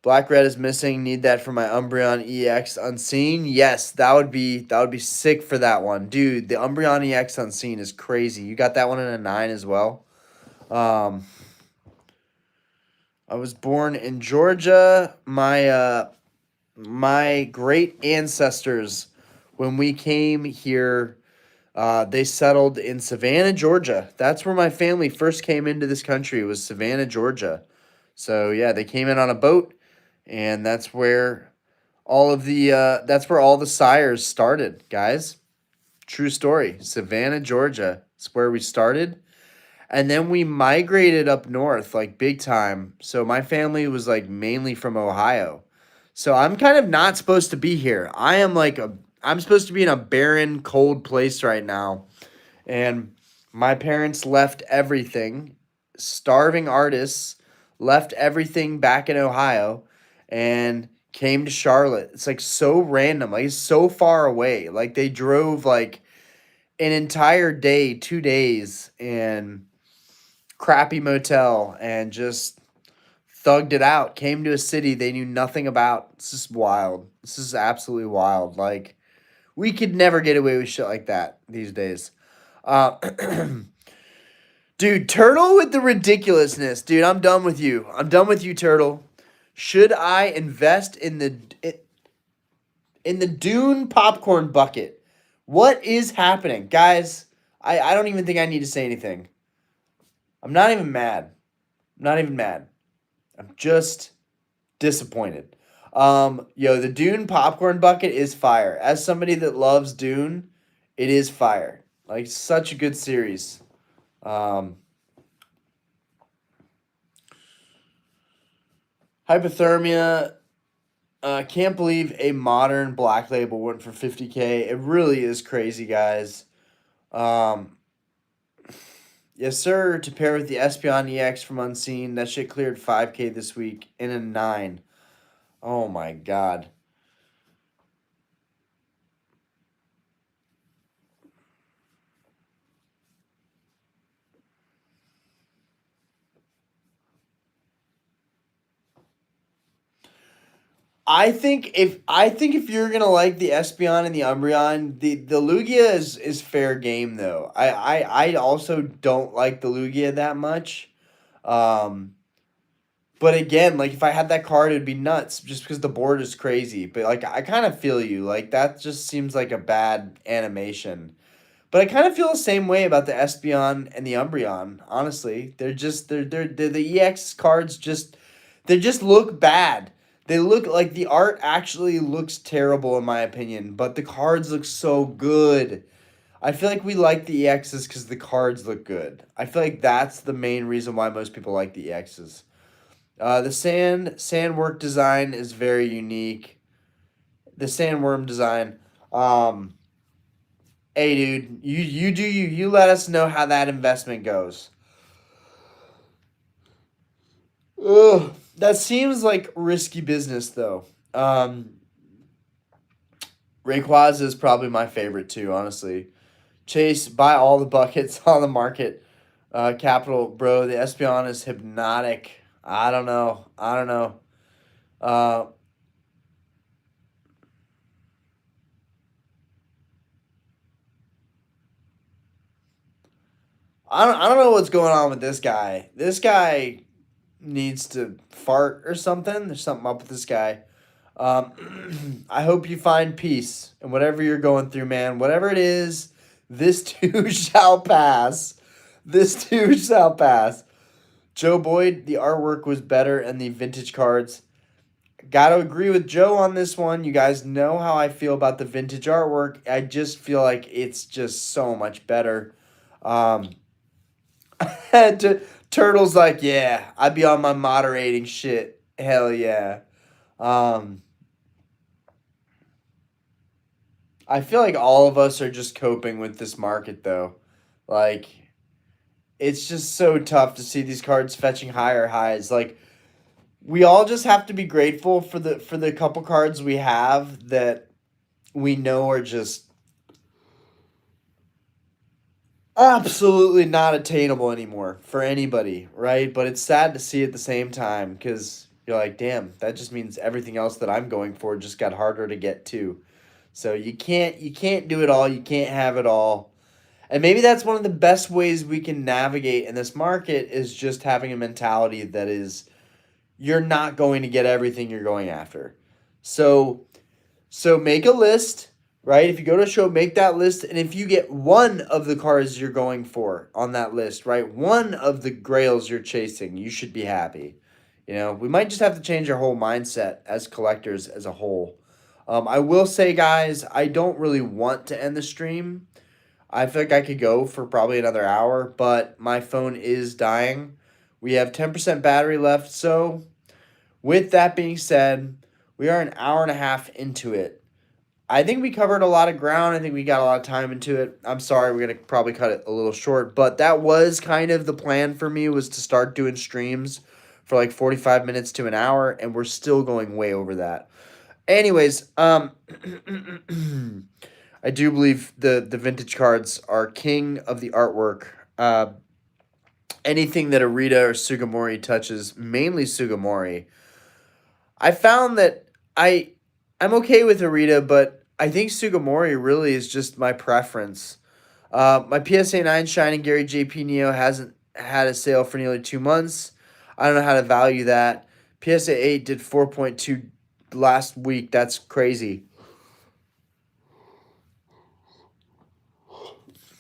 Black red is missing. Need that for my Umbreon EX Unseen. Yes, that would be sick for that one, dude. The Umbreon EX Unseen is crazy. You got that one in a 9 as well. Um, I was born in Georgia. My great ancestors, when we came here, they settled in Savannah, Georgia. That's where my family first came into this country. Was Savannah, Georgia. So yeah, they came in on a boat, and that's where all the sires started, guys. True story. Savannah, Georgia. It's where we started. And then we migrated up north, like big time. So my family was like mainly from Ohio. So I'm kind of not supposed to be here. I'm supposed to be in a barren, cold place right now. And my parents left everything, starving artists, left everything back in Ohio and came to Charlotte. It's like so random, like it's so far away. Like they drove like an entire day, 2 days, and crappy motel and just thugged it out. Came to a city they knew nothing about. This is wild. This is absolutely wild. Like we could never get away with shit like that these days. Uh, Dude, Turtle with the ridiculousness. Dude, I'm done with you. I'm done with you, Turtle. Should I invest in the Dune popcorn bucket? What is happening? Guys, I don't even think I need to say anything. I'm not even mad. I'm not even mad. I'm just disappointed. Yo, the Dune popcorn bucket is fire. As somebody that loves Dune, it is fire. Like such a good series. Um, Hypothermia. Can't believe a modern black label went for 50K. It really is crazy, guys. Um, yes, sir. To pair with the Espeon EX from Unseen, that shit cleared 5K this week in a 9. Oh my god. I think if you're gonna like the Espeon and the Umbreon, the Lugia is fair game though. I also don't like the Lugia that much. Um, but again, like if I had that card, it'd be nuts just because the board is crazy. But like I kind of feel you. Like that just seems like a bad animation. But I kind of feel the same way about the Espeon and the Umbreon. Honestly, they're the EX cards just they just look bad. They look like the art actually looks terrible in my opinion, but the cards look so good. I feel like we like the EXs because the cards look good. I feel like that's the main reason why most people like the EXs. The sandwork design is very unique. The sandworm design. Um, Hey, dude, you do you. You let us know how that investment goes. Ugh, that seems like risky business, though. Rayquaza is probably my favorite too, honestly. Chase, buy all the buckets on the market. Capital, bro, the Espeon is hypnotic. I don't know. I don't know. Uh, I don't know what's going on with this guy. This guy needs to fart or something. There's something up with this guy. I hope you find peace in whatever you're going through, man. Whatever it is, this too shall pass. This too shall pass. Joe Boyd, the artwork was better and the vintage cards. Got to agree with Joe on this one. You guys know how I feel about the vintage artwork. I just feel like it's just so much better. Um, Turtle's like, yeah, I'd be on my moderating shit. Hell yeah. Um, I feel like all of us are just coping with this market though. Like, it's just so tough to see these cards fetching higher highs. Like, we all just have to be grateful for the couple cards we have that we know are just absolutely not attainable anymore for anybody, right? But it's sad to see at the same time because you're like, damn, that just means everything else that I'm going for just got harder to get to. So you can't do it all, you can't have it all. And maybe that's one of the best ways we can navigate in this market is just having a mentality that is you're not going to get everything you're going after. So so make a list, right? If you go to a show, make that list. And if you get one of the cars you're going for on that list, right? One of the grails you're chasing, you should be happy. We might just have to change our whole mindset as collectors as a whole. I will say, guys, I don't really want to end the stream. I think I could go for probably another hour, but my phone is dying. We have 10% battery left. So, with that being said, we are an hour and a half into it. I think we covered a lot of ground. I think we got a lot of time into it. I'm sorry, we're going to probably cut it a little short, but that was kind of the plan for me was to start doing streams for like 45 minutes to an hour, and we're still going way over that. Anyways, I do believe the vintage cards are king of the artwork. Anything that Arita or Sugimori touches, mainly Sugimori, I found that I'm okay with Arita, but I think Sugimori really is just my preference. My PSA 9 Shining Gary JP Neo hasn't had a sale for nearly 2 months. I don't know how to value that. PSA 8 did 4.2 last week. That's crazy.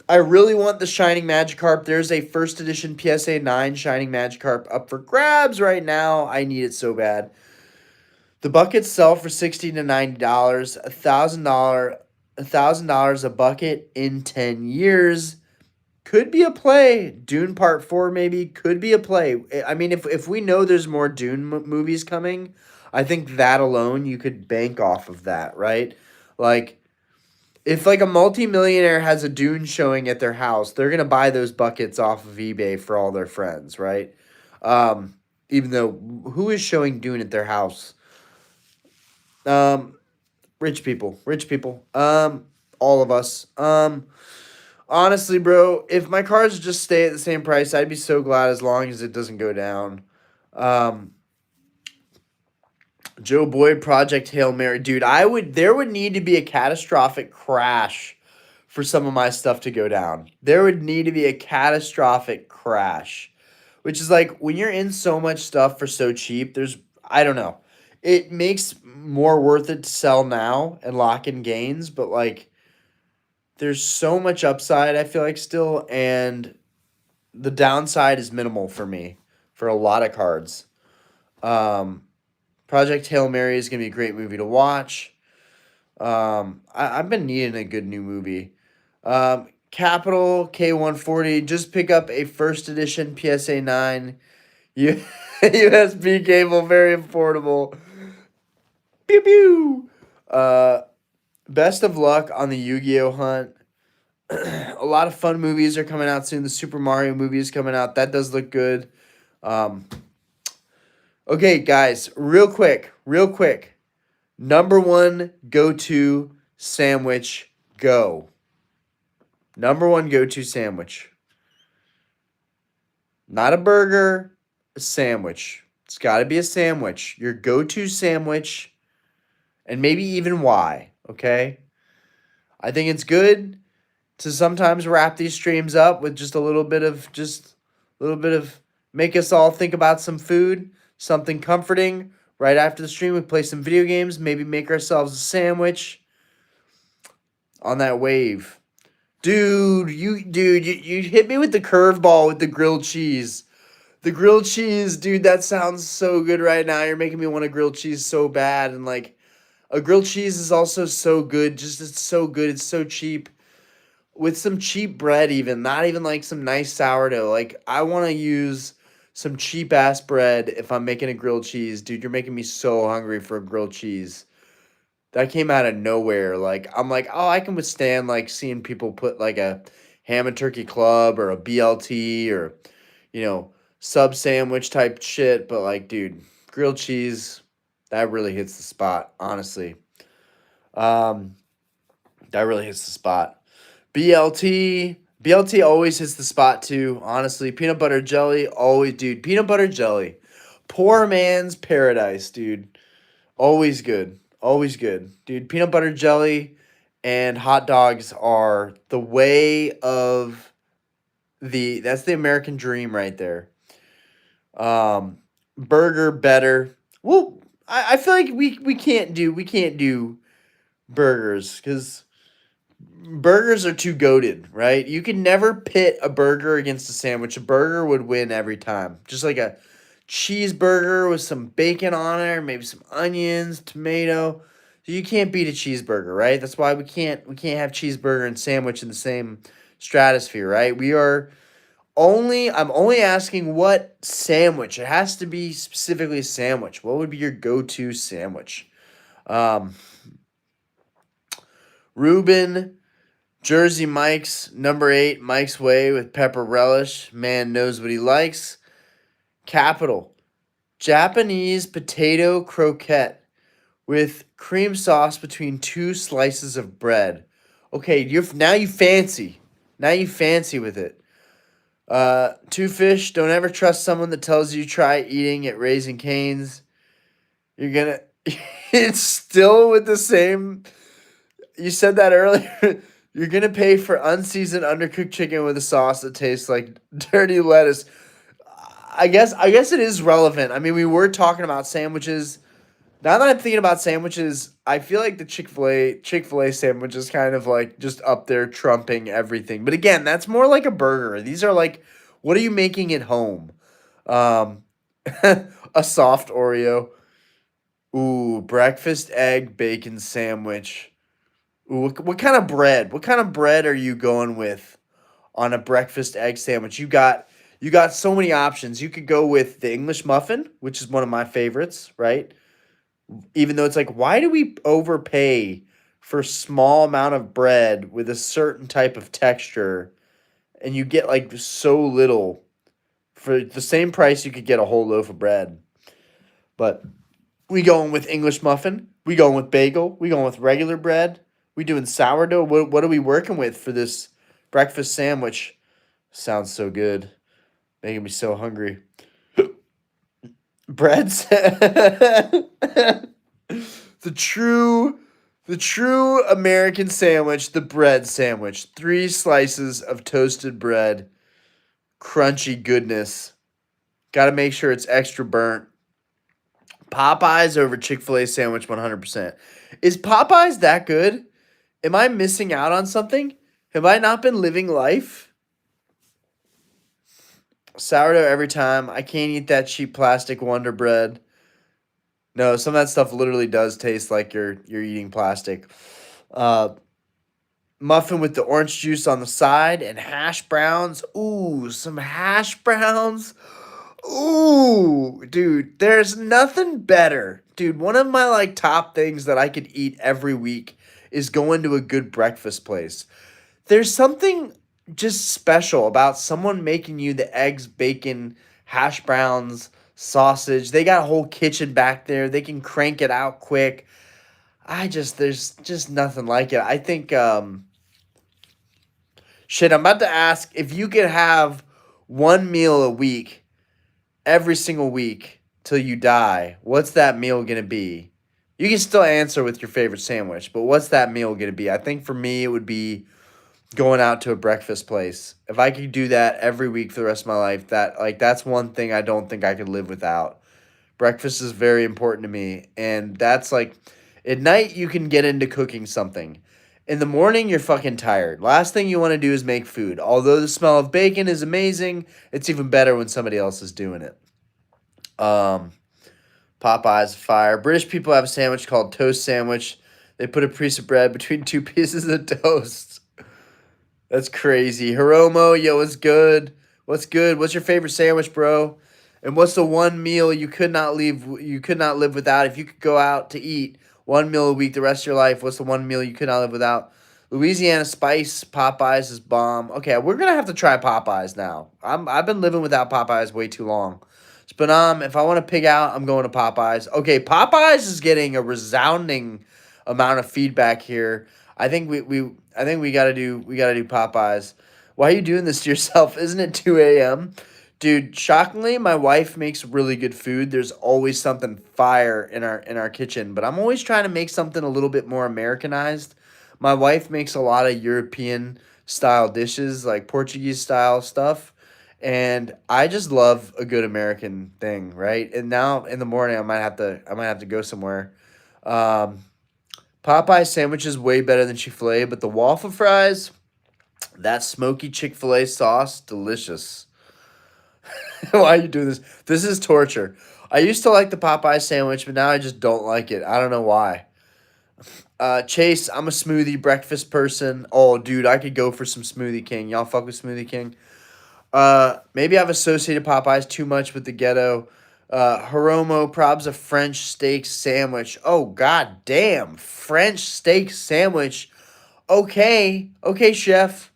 I really want the Shining Magikarp. There's a first edition PSA 9 Shining Magikarp up for grabs right now. I need it so bad. The buckets sell for $60 to $90, $1,000 a bucket in 10 years. Could be a play. Dune Part 4 maybe could be a play. I mean, if we know there's more Dune movies coming, I think that alone you could bank off of that, right? Like if like a multimillionaire has a Dune showing at their house, they're going to buy those buckets off of eBay for all their friends, right? Even though who is showing Dune at their house? Um, rich people, rich people. All of us. Honestly, bro, if my cars just stay at the same price, I'd be so glad as long as it doesn't go down. Um, Joe Boyd Project Hail Mary, dude. There would need to be a catastrophic crash for some of my stuff to go down. There would need to be a catastrophic crash, which is like when you're in so much stuff for so cheap. I don't know. It makes more worth it to sell now and lock in gains, but like there's so much upside, I feel like still, and the downside is minimal for me for a lot of cards. Um, Project Hail Mary is gonna be a great movie to watch. I've been needing a good new movie. Capital K140, just pick up a first edition PSA 9 USB cable, very affordable. Pew pew. Best of luck on the Yu-Gi-Oh hunt. A lot of fun movies are coming out soon. The Super Mario movie is coming out. That does look good. Um, okay, guys, real quick. Number one go-to sandwich, go. Number one go-to sandwich. Not a burger, a sandwich. It's got to be a sandwich. Your go-to sandwich, and maybe even why, okay? I think it's good to sometimes wrap these streams up with just a little bit of make us all think about some food, something comforting. Right after the stream, we play some video games, maybe make ourselves a sandwich on that wave. You hit me with the curveball with the grilled cheese. The grilled cheese, dude, that sounds so good right now. You're making me want a grilled cheese so bad. And like a grilled cheese is also so good. Just it's so good. It's so cheap. With some cheap bread even, not even like some nice sourdough. Like I want to use some cheap ass bread if I'm making a grilled cheese. Dude, you're making me so hungry for a grilled cheese. That came out of nowhere. Like I'm like, oh, I can withstand like seeing people put like a ham and turkey club or a BLT or you know, sub sandwich type shit, but like, dude, grilled cheese, that really hits the spot, honestly. Um, that really hits the spot. BLT always hits the spot too, honestly. Peanut butter jelly, always, dude. Peanut butter jelly. Poor man's paradise, dude. Always good. Always good. Dude, peanut butter jelly and hot dogs are the way of that's the American dream right there. Burger better. Well, I feel like we can't do burgers because burgers are too goated, right? You can never pit a burger against a sandwich. A burger would win every time. Just like a cheeseburger with some bacon on it, or maybe some onions, tomato. You can't beat a cheeseburger, right? That's why we can't have cheeseburger and sandwich in the same stratosphere, right? I'm only asking what sandwich. It has to be specifically a sandwich. What would be your go-to sandwich? Um, Reuben, Jersey Mike's, number 8, Mike's Way with pepper relish. Man knows what he likes. Capital, Japanese potato croquette with cream sauce between 2 slices of bread. Okay, now you fancy. Now you fancy with it. Two fish. Don't ever trust someone that tells you try eating at Raising Cane's. You're gonna. It's still with the same. You said that earlier. You're gonna pay for unseasoned, undercooked chicken with a sauce that tastes like dirty lettuce. I guess it is relevant. I mean, we were talking about sandwiches. Now that I'm thinking about sandwiches, I feel like the Chick-fil-A sandwich is kind of like just up there trumping everything. But again, that's more like a burger. These are like, what are you making at home? Um, a soft Oreo. Ooh, breakfast egg bacon sandwich. Ooh, what kind of bread? What kind of bread are you going with on a breakfast egg sandwich? You got so many options. You could go with the English muffin, which is one of my favorites, right? Even though it's like, why do we overpay for small amount of bread with a certain type of texture and you get like so little for the same price you could get a whole loaf of bread. But we going with English muffin, we going with bagel, we going with regular bread, we doing sourdough. What are we working with for this breakfast sandwich? Sounds so good, making me so hungry. Breads. the true the true American sandwich, the bread sandwich. 3 slices of toasted bread, crunchy goodness. Got to make sure it's extra burnt. Popeyes over Chick-fil-A sandwich 100%. Is Popeyes that good? Am I missing out on something? Have I not been living life? Sourdough every time. I can't eat that cheap plastic Wonder Bread. No, some of that stuff literally does taste like you're eating plastic. Uh, Muffin with the orange juice on the side and hash browns. Ooh, some hash browns. Ooh, dude, there's nothing better. Dude, one of my like top things that I could eat every week is going to a good breakfast place. There's something just special about someone making you the eggs, bacon, hash browns, sausage. They got a whole kitchen back there. They can crank it out quick. There's just nothing like it. I think shit, I'm about to ask if you could have one meal a week every single week till you die, what's that meal going to be? You can still answer with your favorite sandwich, but what's that meal going to be? I think for me it would be going out to a breakfast place. If I could do that every week for the rest of my life, that's one thing I don't think I could live without. Breakfast is very important to me, and that's like at night you can get into cooking something. In the morning you're fucking tired. Last thing you want to do is make food. Although the smell of bacon is amazing, it's even better when somebody else is doing it. Um Popeyes fire. British people have a sandwich called toast sandwich. They put a piece of bread between two pieces of toast. That's crazy. Hiromo, yo, what's good? What's good? What's your favorite sandwich, bro? And what's the one meal you could not live without if you could go out to eat one meal a week the rest of your life? What's the one meal you could not live without? Louisiana Spice Popeyes is bomb. Okay, we're gonna have to try Popeyes now. I've been living without Popeyes way too long. But if I want to pig out, I'm going to Popeyes. Okay, Popeyes is getting a resounding amount of feedback here. I think we gotta do Popeyes. Why are you doing this to yourself? Isn't it 2 a.m.? Dude, shockingly, my wife makes really good food. There's always something fire in our kitchen, but I'm always trying to make something a little bit more Americanized. My wife makes a lot of European style dishes, like Portuguese style stuff, and I just love a good American thing, right? And now in the morning, I might have to go somewhere. Um, Popeye sandwich is way better than Chick-fil-A, but the waffle fries, that smoky Chick-fil-A sauce, delicious. Why are you doing this? This is torture. I used to like the Popeye sandwich, but now I just don't like it. I don't know why. Chase, I'm a smoothie breakfast person. Oh, dude, I could go for some Smoothie King. Y'all fuck with Smoothie King? Maybe I've associated Popeyes too much with the ghetto. Hiromo probs a French steak sandwich. Oh, god damn. French steak sandwich. Okay. Okay, chef.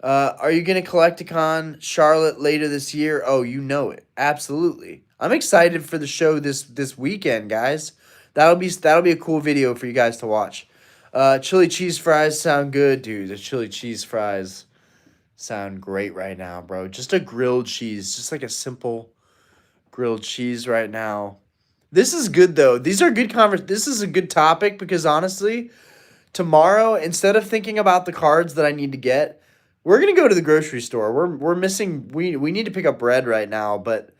Are you going to Collecticon Charlotte later this year? Oh, you know it. Absolutely. I'm excited for the show this weekend, guys. That'll be a cool video for you guys to watch. Chili cheese fries sound good, dude. The chili cheese fries sound great right now, bro. Just a grilled cheese, just like a simple grilled cheese right now. This is good though. These are good This is a good topic because honestly, tomorrow instead of thinking about the cards that I need to get, we're gonna go to the grocery store. We're missing. We need to pick up bread right now, but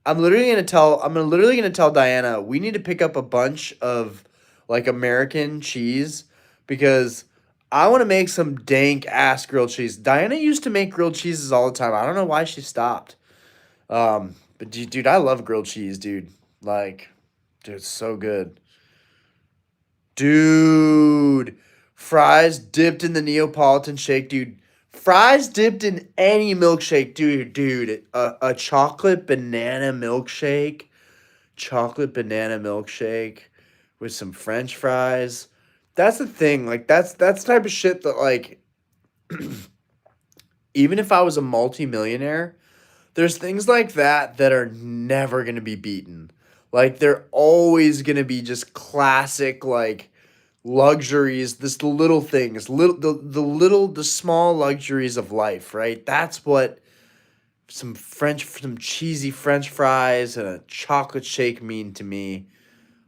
I'm literally gonna tell Diana we need to pick up a bunch of like American cheese because I want to make some dank ass grilled cheese. Diana used to make grilled cheeses all the time. I don't know why she stopped. But dude, I love grilled cheese, dude. Like, dude, it's so good. Dude, fries dipped in the Neapolitan shake, dude. Fries dipped in any milkshake, dude. A chocolate banana milkshake with some French fries. That's the thing. Like, that's the type of shit that like, even if I was a multimillionaire, there's things like that are never gonna be beaten. Like they're always gonna be just classic like luxuries, this little things, the small luxuries of life, right? That's what some cheesy French fries and a chocolate shake mean to me.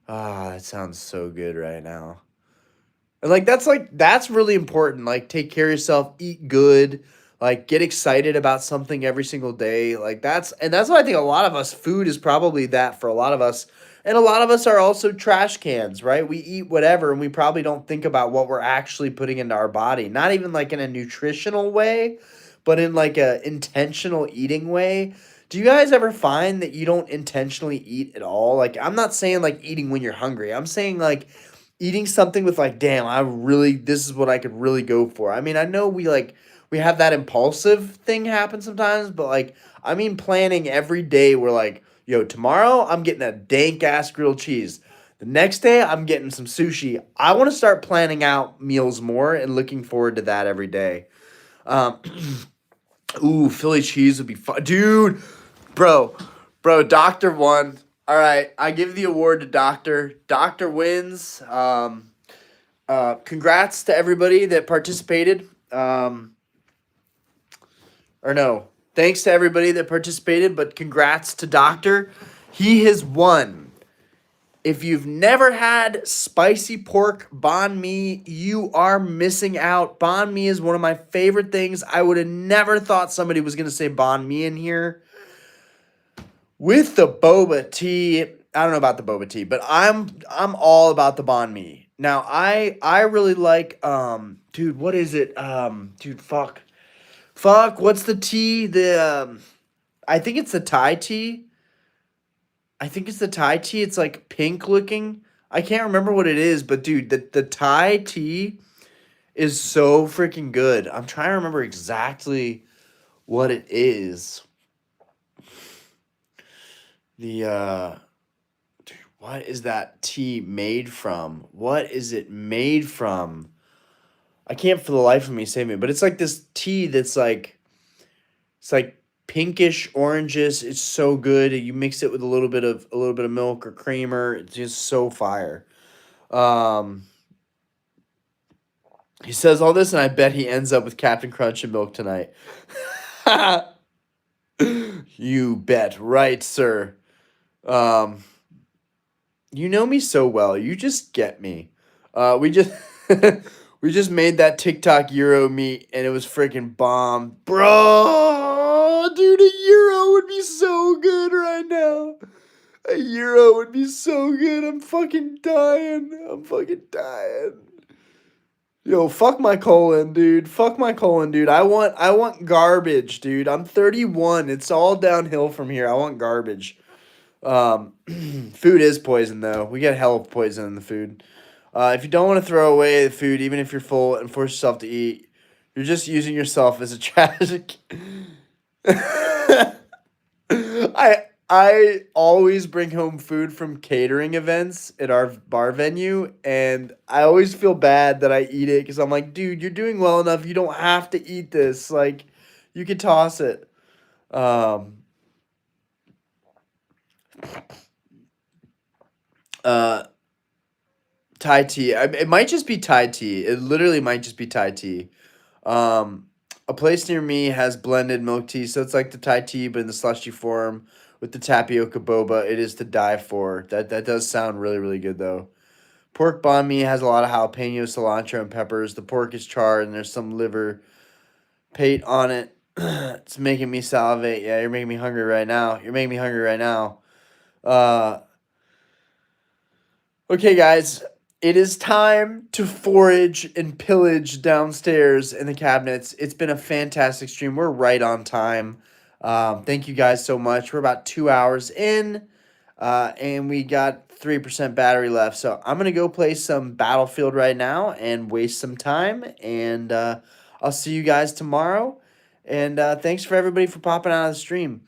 Ah, that sounds so good right now. And that's really important. Like take care of yourself, eat good, like get excited about something every single day. That's what I think a lot of us food is probably that for a lot of us. And a lot of us are also trash cans, right? We eat whatever and we probably don't think about what we're actually putting into our body. Not even like in a nutritional way, but in like a intentional eating way. Do you guys ever find that you don't intentionally eat at all? Like I'm not saying like eating when you're hungry. I'm saying like eating something with like, damn, this is what I could really go for. I mean, I know we have that impulsive thing happen sometimes, but like, I mean, planning every day. We're like, yo, tomorrow I'm getting a dank ass grilled cheese. The next day I'm getting some sushi. I want to start planning out meals more and looking forward to that every day. Um, ooh, Philly cheese would be fun, dude. Bro, Doctor won. All right, I give the award to Doctor. Doctor wins. Congrats to everybody that participated. Or no, thanks to everybody that participated, but congrats to Doctor. He has won If you've never had spicy pork banh mi, you are missing out. Banh mi is one of my favorite things. I would have never thought somebody was going to say banh mi in here. With the boba tea, I don't know about the boba tea, but I'm all about the banh mi. Now, I really like dude, what is it? Dude, fuck. What's the tea? I think it's the Thai tea. I think it's the Thai tea. It's like pink looking. I can't remember what it is, but dude, the Thai tea is so freaking good. I'm trying to remember exactly what it is. Dude, what is that tea made from? What is it made from? I can't for the life of me say it, but it's like this tea that's like it's like pinkish oranges. It's so good. You mix it with a little bit of milk or creamer. It's just so fire. Um, he says all this, and I bet he ends up with Captain Crunch and milk tonight. You bet, right, sir. Um, you know me so well. You just get me. We just we just made that TikTok Euro meat, and it was freaking bomb, bro. Dude, a Euro would be so good right now. A Euro would be so good. I'm fucking dying. I'm fucking dying. Yo, fuck my colon, dude. Fuck my colon, dude. I want garbage, dude. I'm 31. It's all downhill from here. I want garbage. Food is poison though. We get hell of poison in the food. If you don't want to throw away the food, even if you're full, and force yourself to eat, you're just using yourself as a tragic. I always bring home food from catering events at our bar venue, and I always feel bad that I eat it because I'm like, dude, you're doing well enough. You don't have to eat this. Like, you could toss it. Um, uh, Thai tea. It might just be Thai tea. It literally might just be Thai tea. Um, a place near me has blended milk tea, so it's like the Thai tea, but in the slushy form with the tapioca boba. It is to die for. That does sound really, really good, though. Pork banh mi has a lot of jalapeno, cilantro, and peppers. The pork is charred, and there's some liver pate on it. It's making me salivate. Yeah, you're making me hungry right now. You're making me hungry right now. Uh, Okay, guys, it is time to forage and pillage downstairs in the cabinets. It's been a fantastic stream. We're right on time. Thank you guys so much. We're about 2 hours in, and we got 3% battery left. So I'm going to go play some Battlefield right now and waste some time. And I'll see you guys tomorrow. And thanks for everybody for popping out of the stream.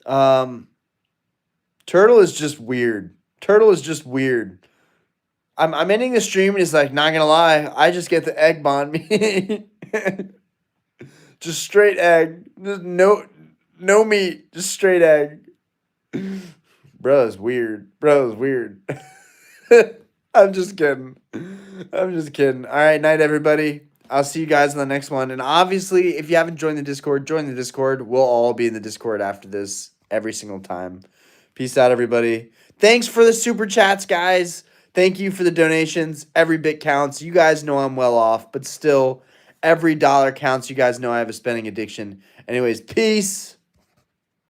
Turtle is just weird. Turtle is just weird. I'm ending the stream and it's like, not gonna lie, I just get the egg bond me. Just straight egg. Just no meat. Just straight egg. Bro, it's weird. Bro, it's weird. I'm just kidding. I'm just kidding. All right, night everybody. I'll see you guys in the next one. And obviously, if you haven't joined the Discord, join the Discord. We'll all be in the Discord after this every single time. Peace out, everybody. Thanks for the super chats, guys. Thank you for the donations. Every bit counts. You guys know I'm well off, but still, every dollar counts. You guys know I have a spending addiction. Anyways, peace.